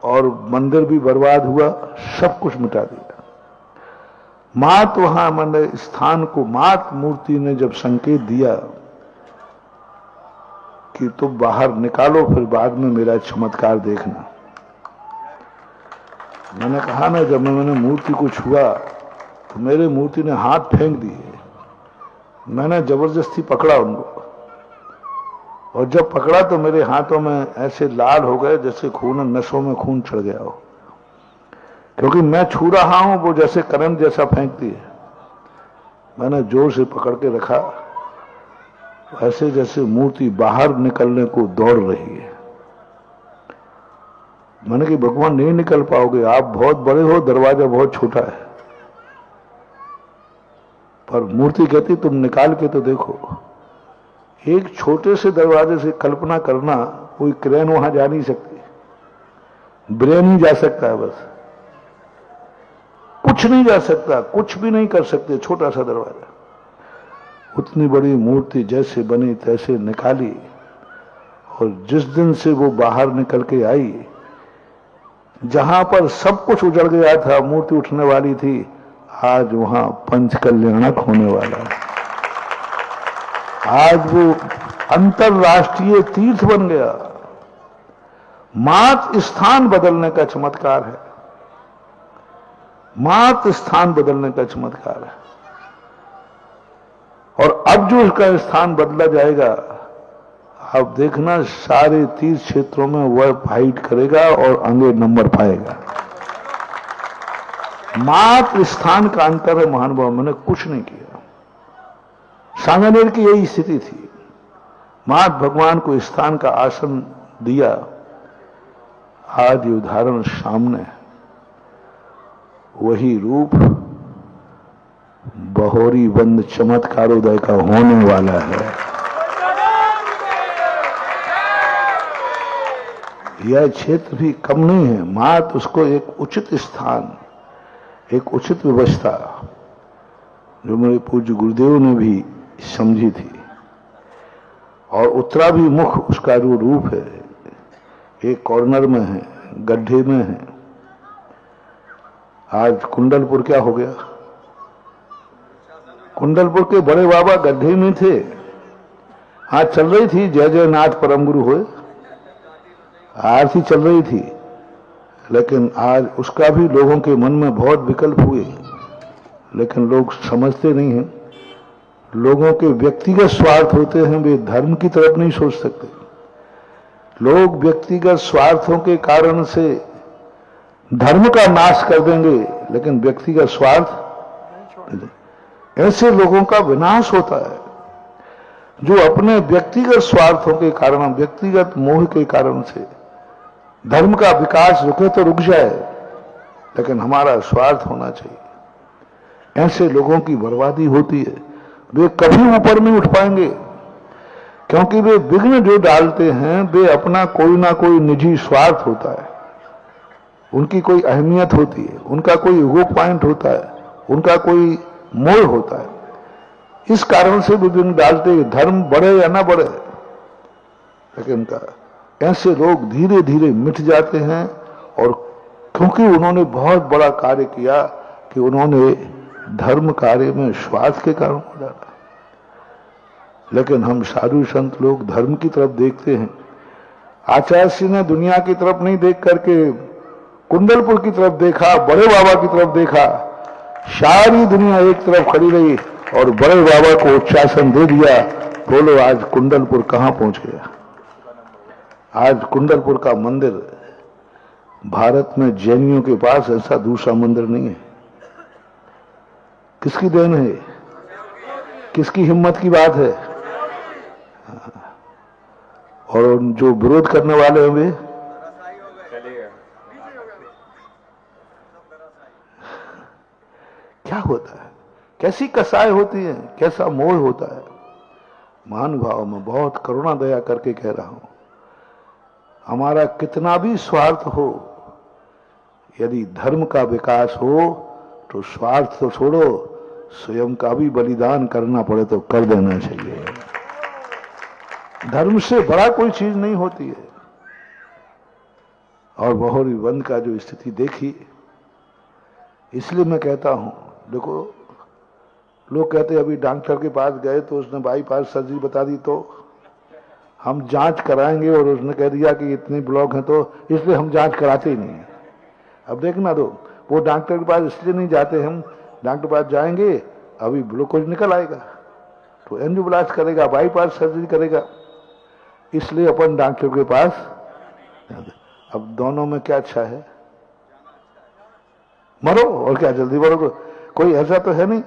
[SPEAKER 2] और मंदिर भी बर्बाद हुआ, सब कुछ मिटा दिया। मात वहां मैंने स्थान को मात मूर्ति ने जब संकेत दिया कि तुम बाहर निकालो, फिर बाद में मेरा चमत्कार देखना। मैंने कहा ना, जब मैंने मूर्ति को छुआ तो मेरे मूर्ति ने हाथ फेंक दिए। मैंने जबरदस्ती पकड़ा उनको, और जब पकड़ा तो मेरे हाथों में ऐसे लाल हो गए जैसे खून, नसों में खून चढ़ गया हो, क्योंकि मैं छू रहा हूं, वो जैसे करंट जैसा फेंकती है। मैंने जोर से पकड़ के रखा, ऐसे जैसे मूर्ति बाहर निकलने को दौड़ रही है। मैंने कि भगवान नहीं निकल पाओगे, आप बहुत बड़े हो, दरवाजा बहुत छोटा है। पर मूर्ति कहती तुम निकाल के तो देखो। एक छोटे से दरवाजे से कल्पना करना, कोई क्रेन वहां जा नहीं सकती, ब्रेन ही जा सकता है, बस कुछ नहीं जा सकता, कुछ भी नहीं कर सकते। छोटा सा दरवाजा, उतनी बड़ी मूर्ति जैसे बनी तैसे निकाली, और जिस दिन से वो बाहर निकल के आई, जहां पर सब कुछ उजड़ गया था, मूर्ति उठने वाली थी, आज वहां पंच कल्याणक होने वाला है। आज वो अंतरराष्ट्रीय तीर्थ बन गया। मात स्थान बदलने का चमत्कार है, मात स्थान बदलने का चमत्कार है। और अब जो इसका स्थान बदला जाएगा, आप देखना, सारे तीर्थ क्षेत्रों में वह फाइट करेगा और आगे नंबर पाएगा। मात स्थान का अंतर है महानुभाव, मैंने कुछ नहीं किया। सांगानेर की यही स्थिति थी, मात भगवान को स्थान का आसन दिया। आज ये उदाहरण सामने, वही रूप बहोरी बंद चमत्कारोदय का होने वाला है। यह क्षेत्र भी कम नहीं है। मात उसको एक उचित स्थान, एक उचित व्यवस्था, जो मेरे पूज्य गुरुदेव ने भी समझी थी, और उत्तरा भी मुख उसका जो रूप है, एक कॉर्नर में है, गड्ढे में है। आज कुंडलपुर क्या हो गया? कुंडलपुर के बड़े बाबा गड्ढे में थे। आज चल रही थी जय जय नाथ परम गुरु होए, आरती चल रही थी, लेकिन आज उसका भी लोगों के मन में बहुत विकल्प हुए, लेकिन लोग समझते नहीं हैं। लोगों के व्यक्तिगत स्वार्थ होते हैं, वे धर्म की तरफ नहीं सोच सकते। लोग व्यक्तिगत स्वार्थों के कारण से धर्म का नाश कर देंगे, लेकिन व्यक्तिगत स्वार्थ, ऐसे लोगों का विनाश होता है जो अपने व्यक्तिगत स्वार्थों के कारण, व्यक्तिगत मोह के कारण से धर्म का विकास रुके तो रुक जाए, लेकिन हमारा स्वार्थ होना चाहिए। ऐसे लोगों की बर्बादी होती है। वे कभी ऊपर नहीं उठ पाएंगे, क्योंकि वे विघ्न जो डालते हैं, वे अपना कोई ना कोई निजी स्वार्थ होता है, उनकी कोई अहमियत होती है, उनका कोई ईगो पॉइंट होता है, उनका कोई मोह होता है। इस कारण से भी विघ्न डालते हैं, धर्म बढ़े या ना बढ़े। लेकिन ऐसे लोग धीरे धीरे मिट जाते हैं, और क्योंकि उन्होंने बहुत बड़ा कार्य किया कि उन्होंने धर्म कार्य में स्वार्थ के कारण को डाला। लेकिन हम साधु संत लोग धर्म की तरफ देखते हैं। आचार्य जी ने दुनिया की तरफ नहीं देख करके कुंडलपुर की तरफ देखा, बड़े बाबा की तरफ देखा। सारी दुनिया एक तरफ खड़ी रही और बड़े बाबा को उच्चासन दे दिया। बोलो आज कुंडलपुर कहां पहुंच गया? आज कुंडलपुर का मंदिर, भारत में जैनियों के पास ऐसा दूसरा मंदिर नहीं है। किसकी देन है? किसकी हिम्मत की बात है? और जो विरोध करने वाले हैं वे क्या होता है? कैसी कसाई होती है, कैसा मोह होता है। महानुभाव में बहुत करुणा दया करके कह रहा हूं, हमारा कितना भी स्वार्थ हो, यदि धर्म का विकास हो तो स्वार्थ तो छोड़ो, स्वयं का भी बलिदान करना पड़े तो कर देना चाहिए। धर्म से बड़ा कोई चीज नहीं होती है। और बहोरी बंद का जो स्थिति देखी, इसलिए मैं कहता हूं देखो, लोग कहते अभी डॉक्टर के पास गए तो उसने बाईपास सर्जरी बता दी, तो हम जांच कराएंगे और उसने कह दिया कि इतने ब्लॉक हैं, तो इसलिए हम जांच कराते ही नहीं है। अब देखना, दो वो डॉक्टर के पास इसलिए नहीं जाते, हम डॉक्टर के पास जाएंगे, अभी ग्लूकोज निकल आएगा तो एंजियोब्लास्ट करेगा, बाईपास सर्जरी करेगा, इसलिए अपन डॉक्टर के पास। अब दोनों में क्या अच्छा है? मरो, और क्या जल्दी मरो, कोई ऐसा तो है नहीं।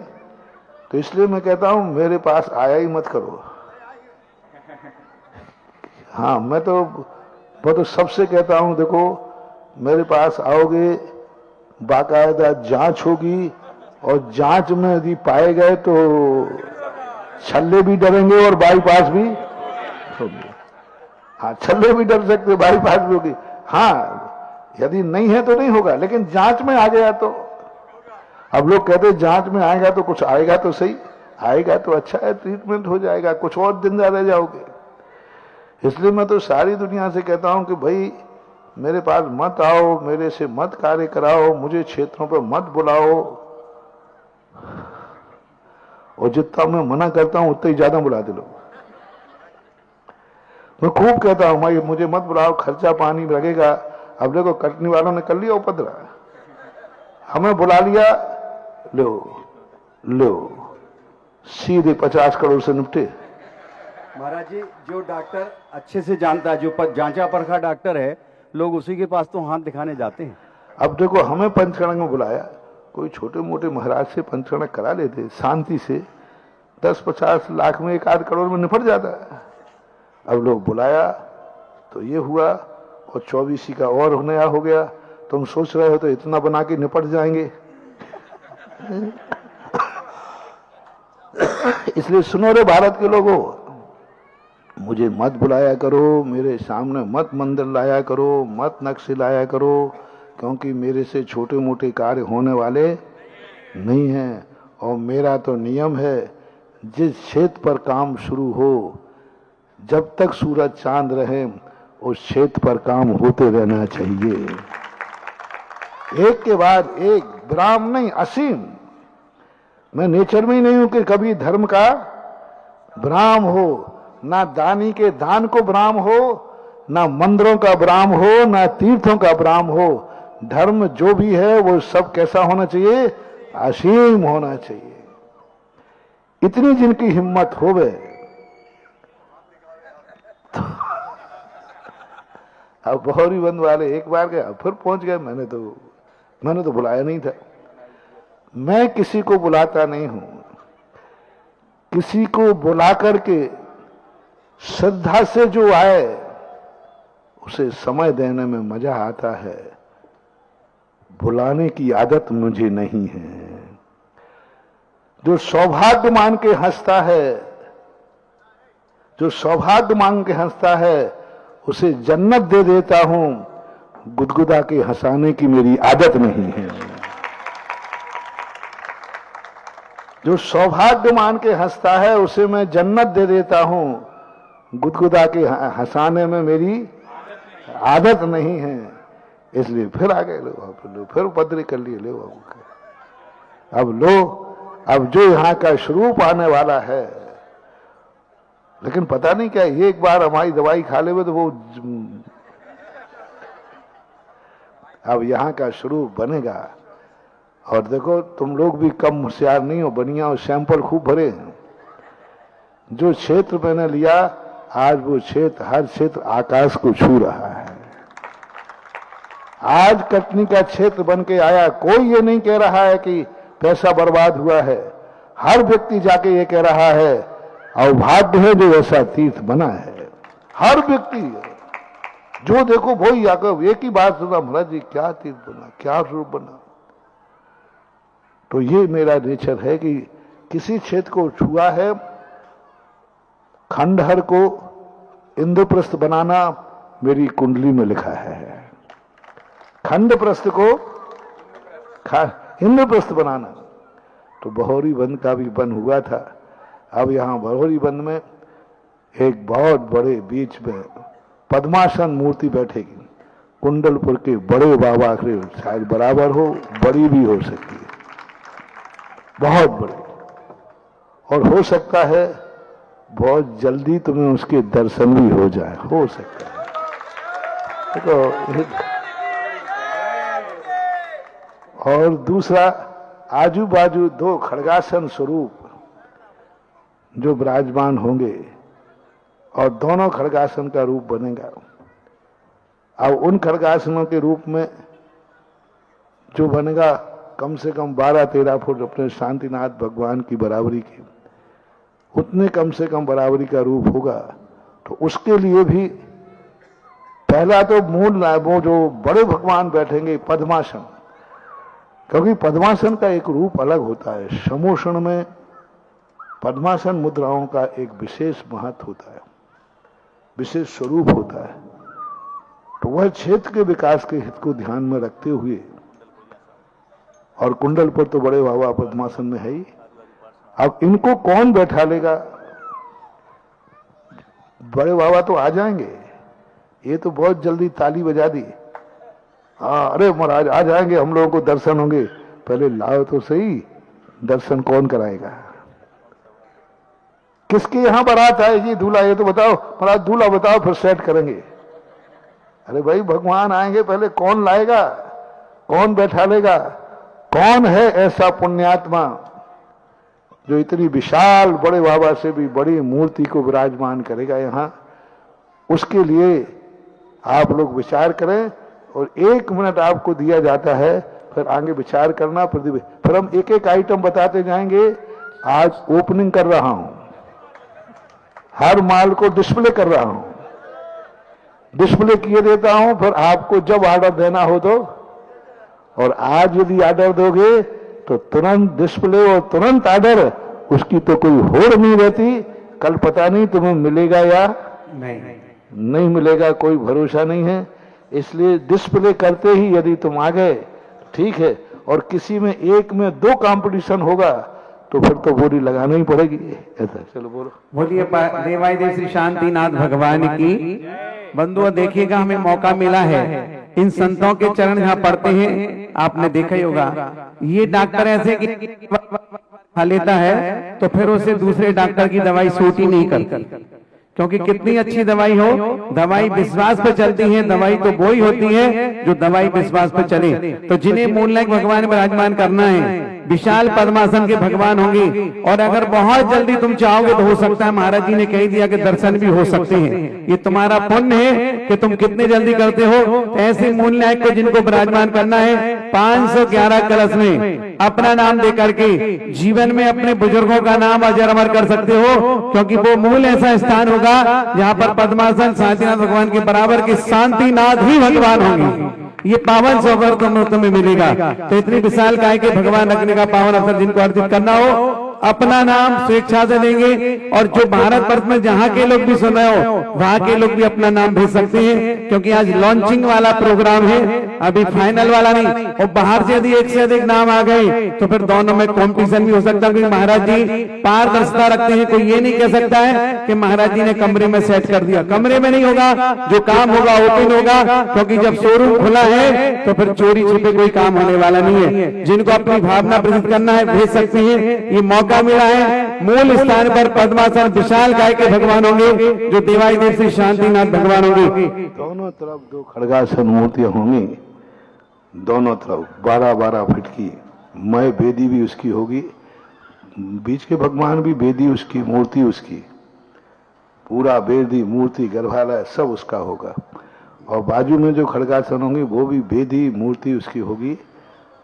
[SPEAKER 2] तो इसलिए मैं कहता हूं मेरे पास आया ही मत करो। हाँ, मैं तो सबसे कहता हूं, देखो मेरे पास आओगे, बाकायदा जांच होगी, और जांच में यदि पाए गए तो छल्ले भी डरेंगे और बाईपास भी होगी। हाँ, छल्ले भी डर सकते, बाईपास भी होगी। हाँ, यदि नहीं है तो नहीं होगा, लेकिन जांच में आ गया तो। अब लोग कहते जांच में आएगा तो कुछ आएगा तो सही, आएगा तो अच्छा है, ट्रीटमेंट हो जाएगा, कुछ और दिन रह जाओगे। इसलिए मैं तो सारी दुनिया से कहता हूं कि भाई मेरे पास मत आओ, मेरे से मत कार्य कराओ, मुझे क्षेत्रों पर मत बुलाओ, और जितना मैं मना करता हूं उतना ही ज्यादा बुलाते लोग। मैं खूब कहता हूं भाई मुझे मत बुलाओ, खर्चा पानी लगेगा। अब देखो कटनी वालों ने कर लिया उपद्रव, हमें बुला लिया, लो सीधे 50 करोड़ से निपटे।
[SPEAKER 1] महाराज जी, जो डॉक्टर अच्छे से जानता है, जो जांचा परखा डॉक्टर है, लोग उसी के पास तो हाथ दिखाने जाते हैं।
[SPEAKER 2] अब देखो हमें पंचकर्म में बुलाया, कोई छोटे मोटे महाराज से पंचकर्म करा लेते शांति से, 10-50 लाख में 1-8 करोड़ में निपट जाता है। अब लोग बुलाया तो ये हुआ, और 24 का और नया हो गया। तुम सोच रहे हो तो इतना बना के निपट जाएंगे। इसलिए सुनो रे भारत के लोगों, मुझे मत बुलाया करो, मेरे सामने मत मंदिर लाया करो, मत नक्शे लाया करो, क्योंकि मेरे से छोटे मोटे कार्य होने वाले नहीं हैं। और मेरा तो नियम है, जिस क्षेत्र पर काम शुरू हो, जब तक सूरज चांद रहे उस क्षेत्र पर काम होते रहना चाहिए, एक के बाद एक, विराम नहीं, असीम। मैं नेचर में ही नहीं हूं कि कभी धर्म का विराम हो, ना दानी के दान को विराम हो, ना मंदिरों का विराम हो, ना तीर्थों का विराम हो। धर्म जो भी है वो सब कैसा होना चाहिए? असीम होना चाहिए। इतनी जिनकी हिम्मत हो गए तो अब बहौरीबंद वाले एक बार गए, फिर पहुंच गए। मैंने तो बुलाया नहीं था। मैं किसी को बुलाता नहीं हूं, किसी को बुला करके श्रद्धा से जो आए उसे समय देने में मजा आता है। बुलाने की आदत मुझे नहीं है। जो सौभाग्य मान के हंसता है, जो सौभाग्य मान के हंसता है, उसे जन्नत दे देता हूं। गुदगुदा के हंसाने की मेरी आदत नहीं है। जो सौभाग्य मान के हंसता है उसे मैं जन्नत दे देता हूं। गुदगुदा के हंसाने में मेरी आदत नहीं है। इसलिए फिर आ गए लोग, फिर उपद्रव कर लिए लोग। अब जो यहां का स्वरूप आने वाला है, लेकिन पता नहीं क्या, एक बार हमारी दवाई खा ले तो वो अब यहां का स्वरूप बनेगा। और देखो तुम लोग भी कम होशियार नहीं हो, बनिया और सैंपल खूब भरे हैं। जो क्षेत्र मैंने लिया, आज वो क्षेत्र, हर क्षेत्र आकाश को छू रहा है। आज कटनी का क्षेत्र बन के आया। कोई ये नहीं कह रहा है कि पैसा बर्बाद हुआ है। हर व्यक्ति जाके ये कह रहा है और भाग्य है जो ऐसा तीर्थ बना है। हर व्यक्ति जो देखो वही आकर एक ही बात सुना, महाराज जी क्या तीर्थ बना, क्या रूप बना। तो ये मेरा नेचर है कि किसी क्षेत्र को छुआ है, खंडहर को इंद्रप्रस्थ बनाना मेरी कुंडली में लिखा है। खंडप्रस्थ को इंद्रप्रस्थ बनाना। तो बहौरीबंद का भी बन हुआ था। अब यहां बहौरीबंद में एक बहुत बड़े बीच में पद्मासन मूर्ति बैठेगी। कुंडलपुर के बड़े बाबा के शायद बराबर हो, बड़ी भी हो सकती है। बहुत बड़े, और हो सकता है बहुत जल्दी तुम्हें उसके दर्शन भी हो जाए, हो सकता है। देखो, और दूसरा, आजू बाजू दो खड्गासन स्वरूप जो विराजमान होंगे और दोनों खड्गासन का रूप बनेगा। अब उन खड्गासनों के रूप में जो बनेगा कम से कम 12-13 फुट अपने शांतिनाथ भगवान की बराबरी की, उतने कम से कम बराबरी का रूप होगा। तो उसके लिए भी पहला तो मूल वो जो बड़े भगवान बैठेंगे पद्मासन, क्योंकि पद्मासन का एक रूप अलग होता है। समोषण में पद्मासन मुद्राओं का एक विशेष महत्व होता है, विशेष स्वरूप होता है। तो वह क्षेत्र के विकास के हित को ध्यान में रखते हुए, और कुंडल पर तो बड़े बाबा पद्मासन में है ही। अब इनको कौन बैठा लेगा? बड़े बाबा तो आ जाएंगे, ये तो बहुत जल्दी ताली बजा दी, हाँ अरे महाराज आ जाएंगे, हम लोगों को दर्शन होंगे। पहले लाओ तो सही, दर्शन कौन कराएगा? किसके यहां बारात आएगी? दूल्हा ये तो बताओ, महाराज दूल्हा बताओ फिर सेट करेंगे। अरे भाई भगवान आएंगे, पहले कौन लाएगा, कौन बैठा लेगा? कौन है ऐसा पुण्यात्मा जो इतनी विशाल बड़े बाबा से भी बड़ी मूर्ति को विराजमान करेगा यहां? उसके लिए आप लोग विचार करें, और 1 मिनट आपको दिया जाता है, फिर आगे विचार करना। फिर हम एक एक आइटम बताते जाएंगे। आज ओपनिंग कर रहा हूं, हर माल को डिस्प्ले कर रहा हूं, डिस्प्ले किए देता हूं, फिर आपको जब ऑर्डर देना हो तो। और आज यदि ऑर्डर दोगे तो तुरंत डिस्प्ले और तुरंत ऑर्डर, उसकी तो कोई होड़ नहीं रहती। कल पता नहीं तुम्हें मिलेगा या नहीं मिलेगा, कोई भरोसा नहीं है। इसलिए डिस्प्ले करते ही यदि तुम आ गए ठीक है, और किसी में 1 में 2 कंपटीशन होगा तो फिर तो बोली लगाना ही पड़ेगी। ऐसा चलो बोलो।
[SPEAKER 8] बोलिए देवाय देव श्री शांतिनाथ भगवान की। बंधुओं देखिएगा, हमें मौका मिला है इन संतों के चरण जहाँ पढ़ते हैं, आपने देखा ही होगा। ये डॉक्टर ऐसे कि खा लेता है तो फिर उसे दूसरे डॉक्टर की दवाई सूट ही नहीं करती, क्योंकि कितनी अच्छी दवाई हो, दवाई विश्वास पर चलती है। दवाई तो वो ही होती है जो दवाई विश्वास पर चले। तो जिन्हें मूलनायक भगवान विराजमान करना है, विशाल पद्मासन के भगवान होंगे। और अगर बहुत जल्दी तुम चाहोगे तो हो सकता है, महाराज जी ने कह दिया कि दर्शन भी हो सकते हैं। ये तुम्हारा पुण्य है कि तुम कितने जल्दी करते हो। ऐसे मूलनायक को जिनको विराजमान करना है, 511 कलश में अपना नाम दे करके जीवन में अपने बुजुर्गों का नाम अजर अमर कर सकते हो, क्योंकि वो मूल ऐसा स्थान होगा जहाँ पर पद्मासन शांतिनाथ भगवान के बराबर के शांतिनाथ ही भगवान होंगे। ये पावन सौभाग्य तुम्हें मिलेगा। तो इतनी विशाल काय के भगवान रखने का पावन अवसर जिनको अर्जित करना हो, अपना नाम स्वेच्छा से देंगे। और जो भारत वर्ष में जहाँ के लोग भी सुन रहे हो, वहाँ के लोग भी अपना नाम भेज सकते हैं, क्योंकि आज लॉन्चिंग वाला प्रोग्राम है, अभी फाइनल वाला नहीं। और बाहर से यदि 1 से अधिक नाम आ गए तो फिर दोनों में कॉम्पिटिशन भी हो सकता है, क्योंकि महाराज जी पारदर्शिता रखते हैं। कोई ये नहीं कह सकता है कि महाराज जी ने कमरे में सेट कर दिया, कमरे में नहीं होगा। जो काम होगा ओपन होगा, क्योंकि जब शोरूम खुला है तो फिर चोरी छिपे कोई काम होने वाला नहीं है। जिनको अपनी भावना प्रकट करना है भेज सकते हैं। ये मौका मिला है। मूल स्थान पर पद्मासन विशाल काय के भगवान होंगे, जो देवाय देव श्री शांतिनाथ भगवान होंगे।
[SPEAKER 2] दोनों तरफ 2 खड्गासन मूर्तियां होंगी, दोनों तरफ 12-12 फीट की। मैं बेदी भी उसकी होगी, बीच के भगवान भी बेदी उसकी, मूर्ति उसकी, पूरा बेदी मूर्ति गर्भालय सब उसका होगा। और बाजू में जो खड्गासन होंगे वो भी बेदी मूर्ति उसकी होगी।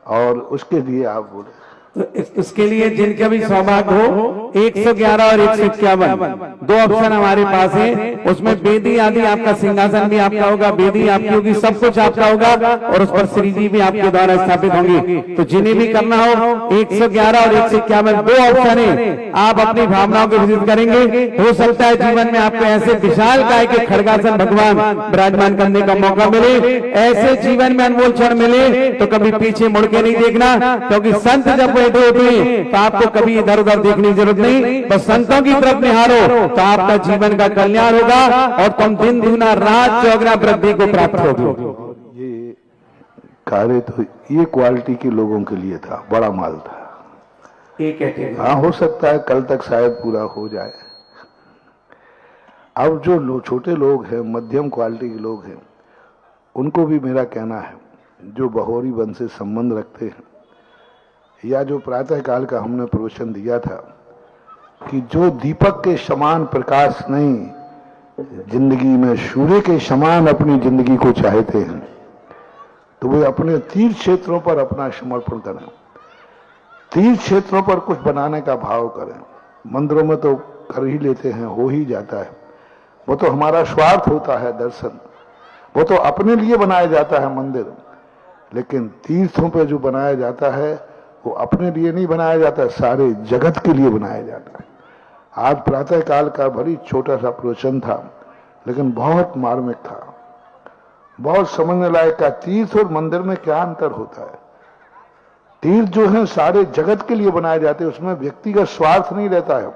[SPEAKER 2] और उसके लिए आप बोले
[SPEAKER 8] तो इसके लिए जिनका भी सौभाग्य हो, 111 और 151 2 ऑप्शन हमारे पास है। उसमें बेदी आदि आपका सिंहासन भी आपका होगा, बेदी आपकी होगी, सब कुछ आपका होगा, और उस पर श्री जी भी आपके द्वारा स्थापित होंगे। तो जिन्हें भी करना हो, 111 और 151 2 ऑप्शन है। आप अपनी भावनाओं को विजिट करेंगे। हो सकता है जीवन में आपको ऐसे विशाल काय के खड्गासन भगवान विराजमान करने का मौका मिले, ऐसे जीवन में अनमोल क्षण मिले। तो कभी पीछे मुड़ के नहीं देखना, क्योंकि संत जब बैठे होते हैं तो आपको कभी इधर उधर देखने की जरूरत नहीं, बस संतों की तरफ निहारो तो आपका जीवन का कल्याण होगा, और तुम दिन दूना रात चौगुना वृद्धि को प्राप्त होगी।
[SPEAKER 2] ये कार्य तो ये क्वालिटी के लोगों के लिए था, बड़ा माल था।
[SPEAKER 8] एक कैटेगरी।
[SPEAKER 2] हाँ, हो सकता है कल तक शायद पूरा हो जाए। अब जो छोटे लोग हैं, मध्यम क्वालिटी के लोग हैं, उनको भी मेरा कहना है, जो बहोरी वन से संबंध रखते हैं, या जो प्रातः काल का हमने प्रवचन दिया था कि जो दीपक के समान प्रकाश नहीं जिंदगी में सूर्य के समान अपनी जिंदगी को चाहते हैं, तो वे अपने तीर्थ क्षेत्रों पर अपना समर्पण करें, तीर्थ क्षेत्रों पर कुछ बनाने का भाव करें। मंदिरों में तो कर ही लेते हैं, हो ही जाता है, वो तो हमारा स्वार्थ होता है दर्शन, वो तो अपने लिए बनाया जाता है मंदिर। लेकिन तीर्थों पे जो बनाया जाता है वो अपने लिए नहीं बनाया जाता, सारे जगत के लिए बनाया जाता है। आज प्रातः काल का बड़ी छोटा सा प्रवचन था, लेकिन बहुत मार्मिक था, बहुत समझने लायक का। तीर्थ और मंदिर में क्या अंतर होता है? तीर्थ जो है सारे जगत के लिए बनाए जाते हैं, उसमें व्यक्ति का स्वार्थ नहीं रहता है,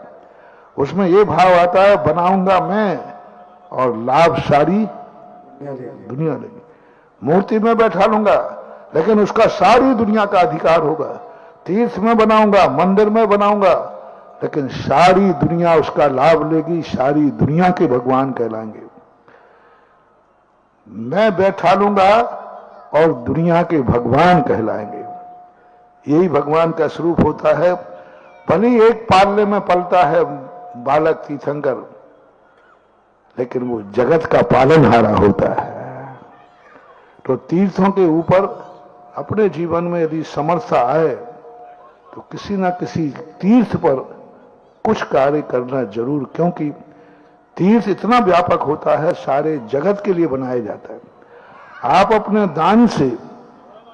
[SPEAKER 2] उसमें ये भाव आता है बनाऊंगा मैं और लाभ सारी दुनिया लेगी। मूर्ति में बैठा लूंगा लेकिन उसका सारी दुनिया का अधिकार होगा। तीर्थ में बनाऊंगा, मंदिर में बनाऊंगा, लेकिन सारी दुनिया उसका लाभ लेगी, सारी दुनिया के भगवान कहलाएंगे। मैं बैठा लूंगा और दुनिया के भगवान कहलाएंगे। यही भगवान का स्वरूप होता है। भले एक पालने में पलता है बालक तीर्थंकर, लेकिन वो जगत का पालनहारा होता है। तो तीर्थों के ऊपर अपने जीवन में यदि समर्था आए तो किसी ना किसी तीर्थ पर कुछ कार्य करना जरूर, क्योंकि तीर्थ इतना व्यापक होता है, सारे जगत के लिए बनाया जाता है। आप अपने दान से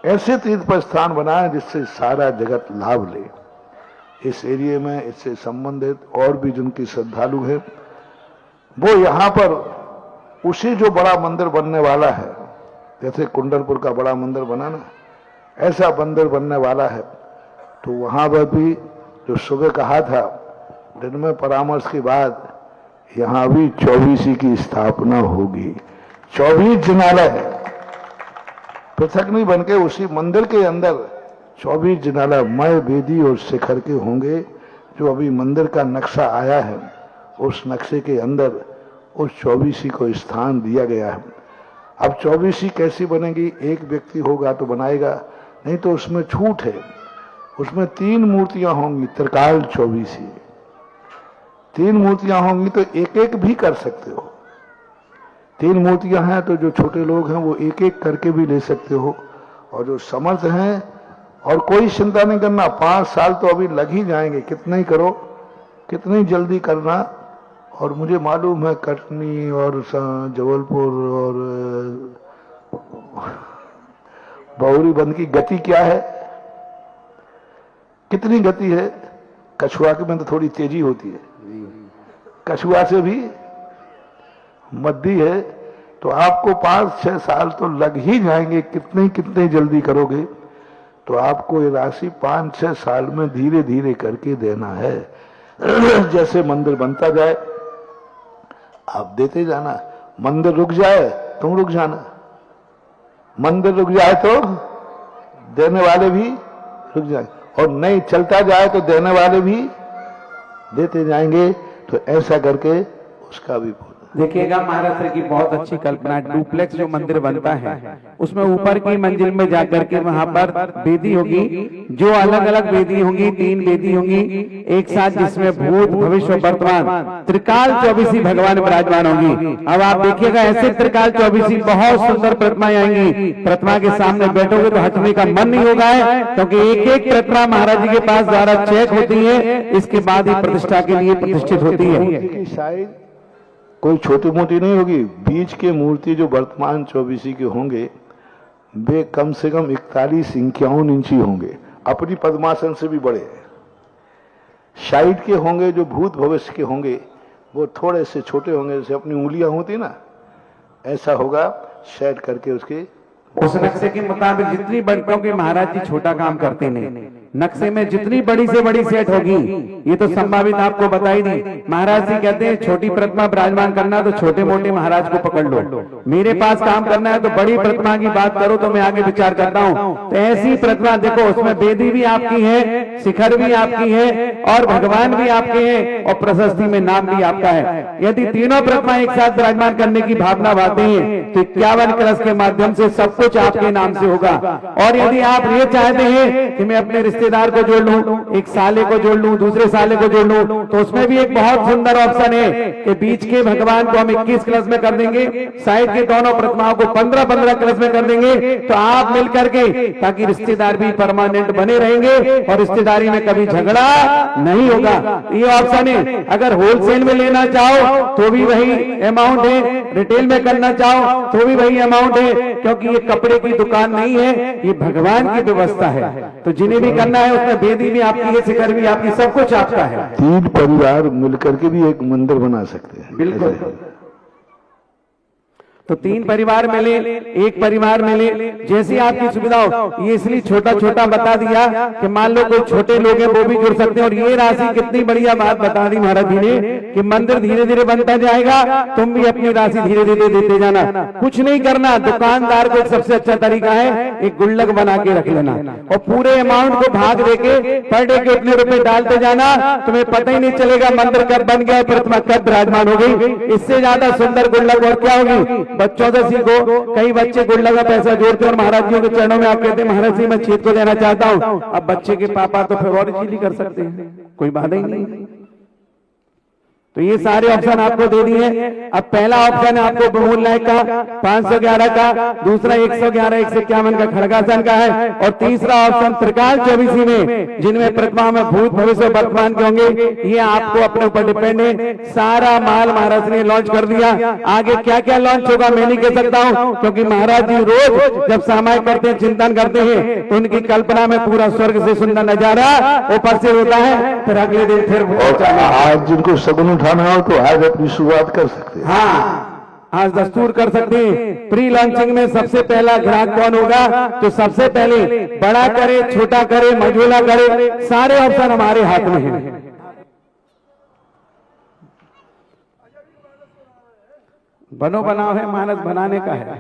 [SPEAKER 2] ऐसे तीर्थ पर स्थान बनाएं जिससे सारा जगत लाभ ले। इस एरिया में इससे संबंधित और भी जिनकी श्रद्धालु है, वो यहां पर उसी जो बड़ा मंदिर बनने वाला है, जैसे कुंडलपुर का बड़ा मंदिर बना ना, ऐसा मंदिर बनने वाला है, तो वहां पर भी जो सुबह कहा था दिन में परामर्श के बाद, यहां भी 24 की स्थापना होगी। 24 जिनालय है, पृथक नहीं बनके उसी मंदिर के अंदर 24 जिनालय मय वेदी और शिखर के होंगे। जो अभी मंदिर का नक्शा आया है, उस नक्शे के अंदर उस 24 को स्थान दिया गया है। अब 24 कैसी बनेगी? एक व्यक्ति होगा तो बनाएगा, नहीं तो उसमें छूट है। उसमें 3 मूर्तियां होंगी, त्रिकाल 24। 3 मूर्तियां होंगी तो एक एक भी कर सकते हो। 3 मूर्तियां हैं तो जो छोटे लोग हैं वो एक एक करके भी ले सकते हो, और जो समर्थ हैं, और कोई चिंता नहीं करना, 5 साल तो अभी लग ही जाएंगे, कितना ही करो, कितनी जल्दी करना। और मुझे मालूम है कटनी और जबलपुर और बहोरी बंद की गति क्या है, कितनी गति है। कछुआ के में तो थोड़ी तेजी होती है, कछुआ से भी मद्दी है। तो आपको 5-6 साल तो लग ही जाएंगे, कितने जल्दी करोगे। तो आपको ये राशि 5-6 साल में धीरे धीरे करके देना है। जैसे मंदिर बनता जाए आप देते जाना, मंदिर रुक जाए तुम रुक जाना, मंदिर रुक जाए तो देने वाले भी रुक जाए, और नहीं चलता जाए तो देने वाले भी देते जाएंगे। तो ऐसा करके उसका भी
[SPEAKER 8] देखिएगा महाराष्ट्र की बहुत अच्छी कल्पना। डुप्लेक्स जो मंदिर बनता है उसमें ऊपर की मंजिल में जाकर के वहां पर वेदी होगी, जो अलग अलग वेदी होंगी, 3 वेदी होंगी एक साथ, जिसमें भूत भविष्य वर्तमान त्रिकाल 24 भगवान विराजमान होंगी। अब आप देखिएगा ऐसे त्रिकाल 24 बहुत सुंदर प्रतिमाएं आएंगी। प्रतिमा के सामने बैठोगे तो हटने का मन नहीं होगा है, क्योंकि एक एक प्रतिमा महाराज जी के पास द्वारा चेक होती है, इसके बाद ही प्रतिष्ठा के लिए प्रतिष्ठित होती है।
[SPEAKER 2] शायद कोई छोटी मोटी नहीं होगी। बीच के मूर्ति जो वर्तमान 24 के होंगे वे कम से कम 41-51 इंची होंगे, अपनी पद्मासन से भी बड़े। साइड के होंगे जो भूत भविष्य के होंगे वो थोड़े से छोटे होंगे, जैसे अपनी उंगलियां होती ना, ऐसा होगा सेट करके उसके।
[SPEAKER 8] उस नक्शे के मुताबिक जितनी बड़ी, क्योंकि महाराज जी छोटा काम करते नहीं, नक्शे में जितनी बड़ी से बड़ी सेट होगी, ये तो संभावित आपको बताई दी। महाराज जी कहते हैं छोटी प्रतिमा विराजमान करना तो छोटे मोटे महाराज को पकड़ लो, मेरे पास काम करना है तो बड़ी प्रतिमा की बात करो तो मैं आगे विचार करता हूँ। तो ऐसी प्रतिमा देखो, उसमें वेदी भी आपकी है, शिखर भी आपकी है और भगवान भी आपके हैं और प्रशस्ति में नाम भी आपका है। यदि तीनों प्रतिमा एक साथ विराजमान करने की भावना बांधते हैं तो 51 कलश के माध्यम से सब कुछ आपके नाम से होगा। और यदि आप ये चाहते हैं कि मैं अपने रिश्तेदार को जोड़ लूं, एक साले को जोड़ लूं, दूसरे साले को जोड़ लूं, तो उसमें भी एक बहुत सुंदर ऑप्शन है कि बीच के भगवान को हम 21 कलश में कर देंगे, साइड के दोनों प्रतिमाओं को 15-15 कलश में कर देंगे, तो आप मिलकर के, ताकि रिश्तेदार भी परमानेंट बने रहेंगे और रिश्तेदारी में कभी झगड़ा नहीं होगा। ये ऑप्शन है। अगर होलसेल में लेना चाहो तो भी वही अमाउंट है, रिटेल में करना चाहो तो भी वही अमाउंट है, क्योंकि ये कपड़े की दुकान नहीं है, ये भगवान की व्यवस्था है। तो जिन्हें भी करना है उसमें वेदी भी आपकी है, शिखर भी आपकी, सब कुछ आपका है।
[SPEAKER 2] 3 परिवार मिलकर के भी एक मंदिर बना सकते हैं।
[SPEAKER 8] बिल्कुल। तो 3 परिवार मिले, एक परिवार मिले, जैसी आपकी सुविधा हो। ये इसलिए छोटा छोटा बता दिया कि मान लो कोई छोटे लोग हैं वो भी जुड़ सकते हैं। और ये राशि कितनी बढ़िया बात बता दी महाराज जी ने कि मंदिर धीरे धीरे बनता जाएगा, तुम भी अपनी राशि धीरे धीरे देते जाना, कुछ नहीं करना। दुकानदार को एक सबसे अच्छा तरीका है, एक गुल्लक बना के रख लेना और पूरे अमाउंट को भाग देके पर डे के उतने रुपए डालते जाना, तुम्हें पता ही नहीं चलेगा मंदिर कब बन गया, प्रतिमा कब विराजमान हो गई। इससे ज्यादा सुंदर गुल्लक और क्या होगी। बच्चों से सीखो, कई बच्चे गुल्लक का पैसा जोड़ते हैं और महाराज जी के चरणों में आप कहते हैं महाराज जी मैं छेद को देना चाहता हूं। अब बच्चे के पापा तो फिर और इजीली कर सकते हैं, कोई बाधा ही नहीं। तो ये सारे ऑप्शन आपको दे दिए। अब पहला ऑप्शन है आपको बहुमूल्य नायक का 511 का, दूसरा 111 151 का खड़गासन का है और तीसरा ऑप्शन त्रिकाल 24 में, जिनमें प्रतिमा में भूत भविष्य वर्तमान के होंगे। ये आपको अपने ऊपर डिपेंड है। सारा माल महाराज ने लॉन्च कर दिया। आगे क्या क्या लॉन्च होगा मैं नहीं कह सकता हूं, क्योंकि महाराज जी रोज जब सामायिक करते हैं, चिंतन करते हैं, तो उनकी कल्पना में पूरा स्वर्ग से सुंदर नजारा ऊपर से होता है। फिर अगले दिन फिर
[SPEAKER 2] आज जिनको सगुन उठाना हो तो आज अपनी शुरुआत कर सकते हैं।
[SPEAKER 8] हाँ, आज दस्तूर कर सकते हैं। प्री लॉन्चिंग में सबसे पहला ग्राहक कौन होगा, तो सबसे पहले बड़ा करे, छोटा करे, मझोला करे, सारे ऑप्शन हमारे हाथ में हैं। बनो बनाओ है, मानस बनाने का है।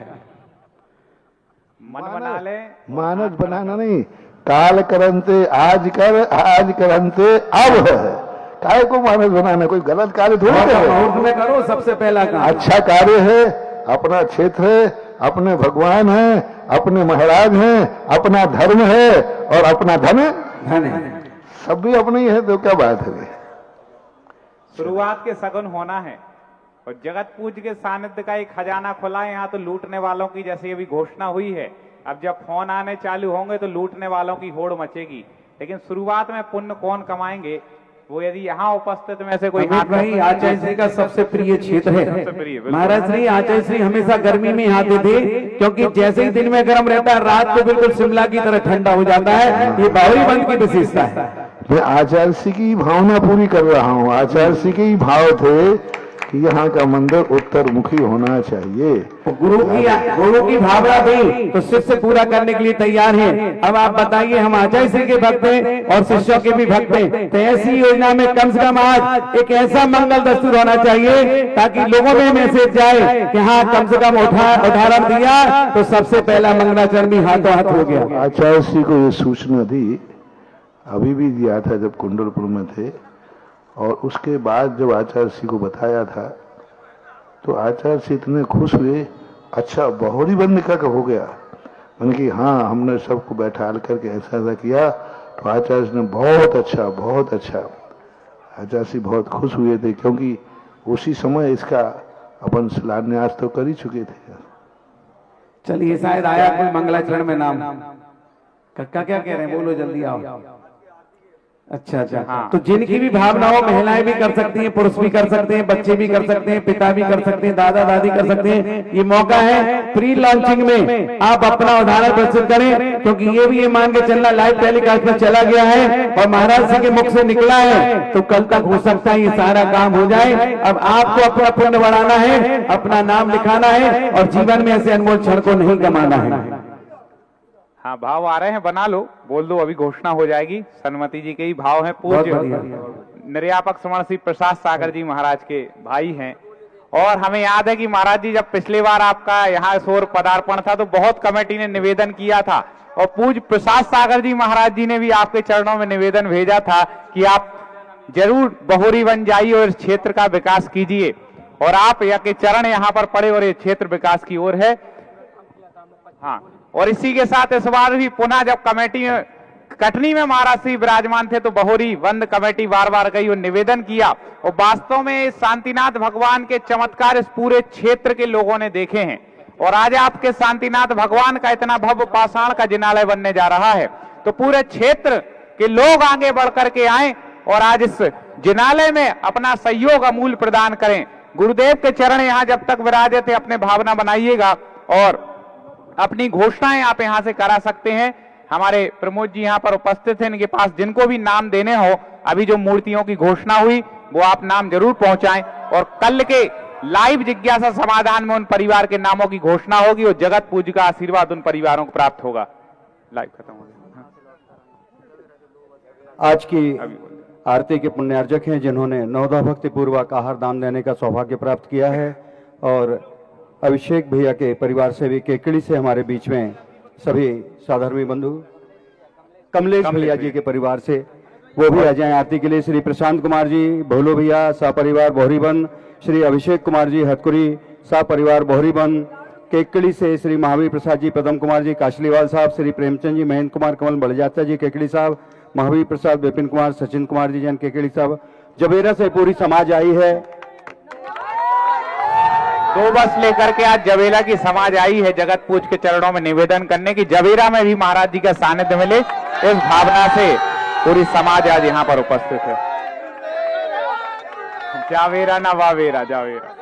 [SPEAKER 4] मन बना ले,
[SPEAKER 2] मानस बनाना नहीं, काल करंते आज कर, आज करंते अब है। काय को मानस बनाना, कोई गलत कार्य थोड़ी है।
[SPEAKER 8] में करो सबसे पहला काम,
[SPEAKER 2] अच्छा कार्य है, अपना क्षेत्र है, अपने भगवान है, अपने महाराज हैं, अपना धर्म है और अपना धन
[SPEAKER 8] है।
[SPEAKER 2] सब भी अपने ही है, तो क्या बात है।
[SPEAKER 4] शुरुआत के सगुन होना है और जगत पूज के सानिध्य का एक खजाना खुला है। यहाँ तो लूटने वालों की जैसे अभी घोषणा हुई है, अब जब फोन आने चालू होंगे तो लूटने वालों की होड़ मचेगी। लेकिन शुरुआत में पुण्य कौन कमाएंगे, वो यदि यहाँ उपस्थित में से कोई
[SPEAKER 8] भाई आचार्य श्री का सबसे प्रिय क्षेत्र है। महाराज श्री आचार्य श्री हमेशा गर्मी में आते थे, क्योंकि जैसे ही दिन में गर्म रहता है रात को बिल्कुल शिमला की तरह ठंडा हो जाता है। ये बावरी बंद की विशेषता है।
[SPEAKER 2] मैं आचार्य श्री की भावना पूरी कर रहा हूँ। आचार्य श्री के ही भाव थे कि यहाँ का मंदिर उत्तर मुखी होना चाहिए।
[SPEAKER 8] गुरु की भावना थी तो शिष्य पूरा करने के लिए तैयार हैं। अब आप बताइए, हम आचार्य श्री के भक्त हैं और शिष्यों के भी भक्त हैं, तो ऐसी योजना में कम से कम आज एक ऐसा मंगल दस्तूर होना चाहिए ताकि लोगों में मैसेज जाए कि हाँ कम से कम उदाहरण दिया तो सबसे पहला मंगलाचरण भी हाथों हाथ हो गया।
[SPEAKER 2] आचार्य श्री को ये सूचना दी, अभी भी दिया था जब कुंडलपुर में थे, और उसके बाद जब आचार्य श्री को बताया था तो आचार्य श्री इतने खुश हुए। अच्छा बहुरी बंद का हो गया, मैंने कि हाँ हमने सबको बैठा करके ऐसा ऐसा किया। तो आचार्य ने बहुत अच्छा। आचार्य श्री बहुत खुश हुए थे, क्योंकि उसी समय इसका अपन शिलान्यास तो कर ही चुके थे।
[SPEAKER 8] चलिए शायद आया कोई मंगलाचरण में नाम। कक्का क्या कह रहे हैं, बोलो जल्दी आओ। अच्छा हाँ। तो जिनकी भी भावना हो, महिलाएं भी कर सकती हैं, पुरुष भी कर सकते हैं, बच्चे भी कर सकते हैं, पिता भी कर सकते हैं, दादा दादी कर सकते हैं। ये मौका है प्री लॉन्चिंग में आप अपना उदाहरण प्रस्तुत करें, क्योंकि ये भी ये मान के चलना लाइव टेलीकास्ट में चला गया है और महाराज जी के मुख से निकला है, तो कल तक हो सकता है ये सारा काम हो जाए। अब आपको अपना पुण्य बढ़ाना है, अपना नाम लिखाना है और जीवन में ऐसे अनमोल क्षण को नहीं गंवाना है।
[SPEAKER 4] हाँ, भाव आ रहे हैं, बना लो, बोल दो, अभी घोषणा हो जाएगी। सन्मति जी के ही भाव हैं। पूज्य निर्यापक श्रवण श्री प्रसाद सागर जी महाराज के भाई हैं। और हमें याद है कि महाराज जी जब पिछली बार आपका यहाँ शोर पदार्पण था तो बहुत कमेटी ने निवेदन किया था, और पूज्य प्रसाद सागर जी महाराज जी ने भी आपके चरणों में निवेदन भेजा था कि आप जरूर बहोरी बन जाइए और इस क्षेत्र का विकास कीजिए। और आप या के चरण यहाँ पर पड़े और ये क्षेत्र विकास की ओर है। हाँ, और इसी के साथ इस बार भी पुनः जब कमेटी कटनी में महाराज श्री विराजमान थे तो बहोरी बंद कमेटी बार बार गई और निवेदन किया, और वास्तव में शांतिनाथ भगवान के चमत्कार इस पूरे क्षेत्र के लोगों ने देखे हैं। और आज आपके शांतिनाथ भगवान का इतना भव्य पाषाण का जिनालय बनने जा रहा है, तो पूरे क्षेत्र के लोग आगे बढ़ करके आए और आज इस जिनालय में अपना सहयोग अमूल्य प्रदान करें। गुरुदेव के चरण यहाँ जब तक विराजे थे अपने भावना बनाइएगा और अपनी घोषणाएं आप यहाँ से करा सकते हैं। हमारे प्रमोद जी यहाँ पर उपस्थित हैं, इनके पास जिनको भी नाम देने हो, अभी जो मूर्तियों की घोषणा हुई वो आप नाम जरूर पहुंचाएं, और कल के लाइव जिज्ञासा समाधान में उन परिवार के नामों की घोषणा होगी और जगत पूज्य का आशीर्वाद उन परिवारों को प्राप्त होगा। लाइव खत्म हो गया।
[SPEAKER 1] आज की आरती के पुण्यार्जक हैं जिन्होंने नवदा भक्ति पूर्वक आहार दान देने का सौभाग्य प्राप्त किया है, और अभिषेक भैया के परिवार से भी केकड़ी से हमारे बीच में सभी साधर्मी बंधु, कमलेश भैया जी के परिवार से वो भी आ जाएं आरती के लिए। श्री प्रशांत कुमार जी भोलो भैया सपरिवार बोहरीबंद, श्री अभिषेक कुमार जी हथकुरी सपरिवार बोहरीबंद, केकड़ी से श्री महावीर प्रसाद जी पदम कुमार जी काशलीवाल साहब, श्री प्रेमचंद जी महेंद्र कुमार कमल बड़जात्या जी केकड़ी साहब, महावीर प्रसाद विपिन कुमार सचिन कुमार जी जन केकड़ी साहब। जबेरा से पूरी समाज आई है,
[SPEAKER 4] 2 बस लेकर के आज जबेरा की समाज आई है जगत पूज के चरणों में निवेदन करने की जबेरा में भी महाराज जी का सानिध्य मिले, इस भावना से पूरी समाज आज यहाँ पर उपस्थित है। जावेरा ना वावेरा, जावेरा।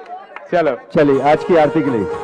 [SPEAKER 4] चलो
[SPEAKER 1] चलिए आज की आरती के लिए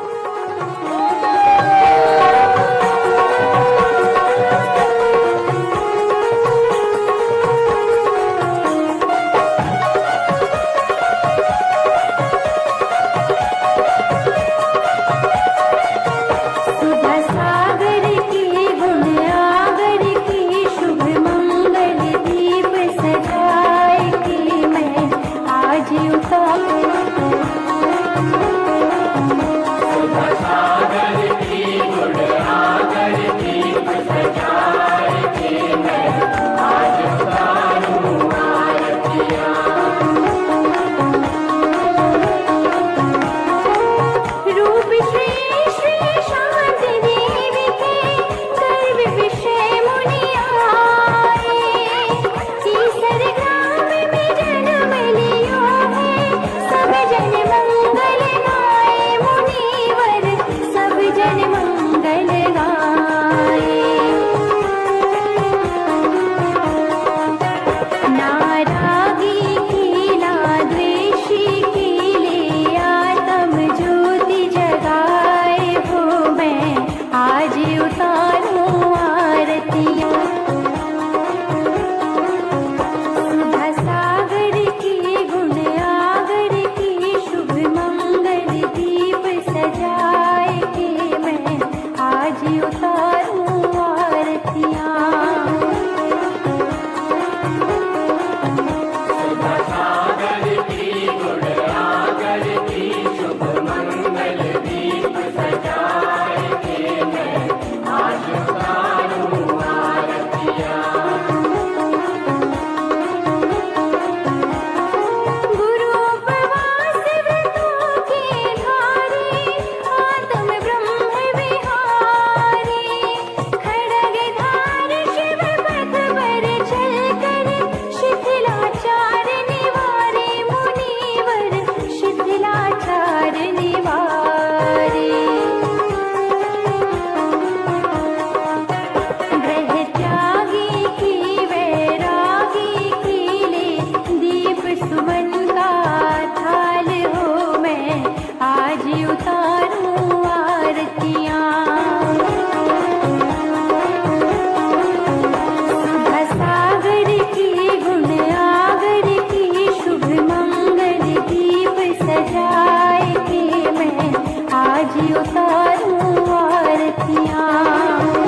[SPEAKER 9] आज उतारूं आरतियां।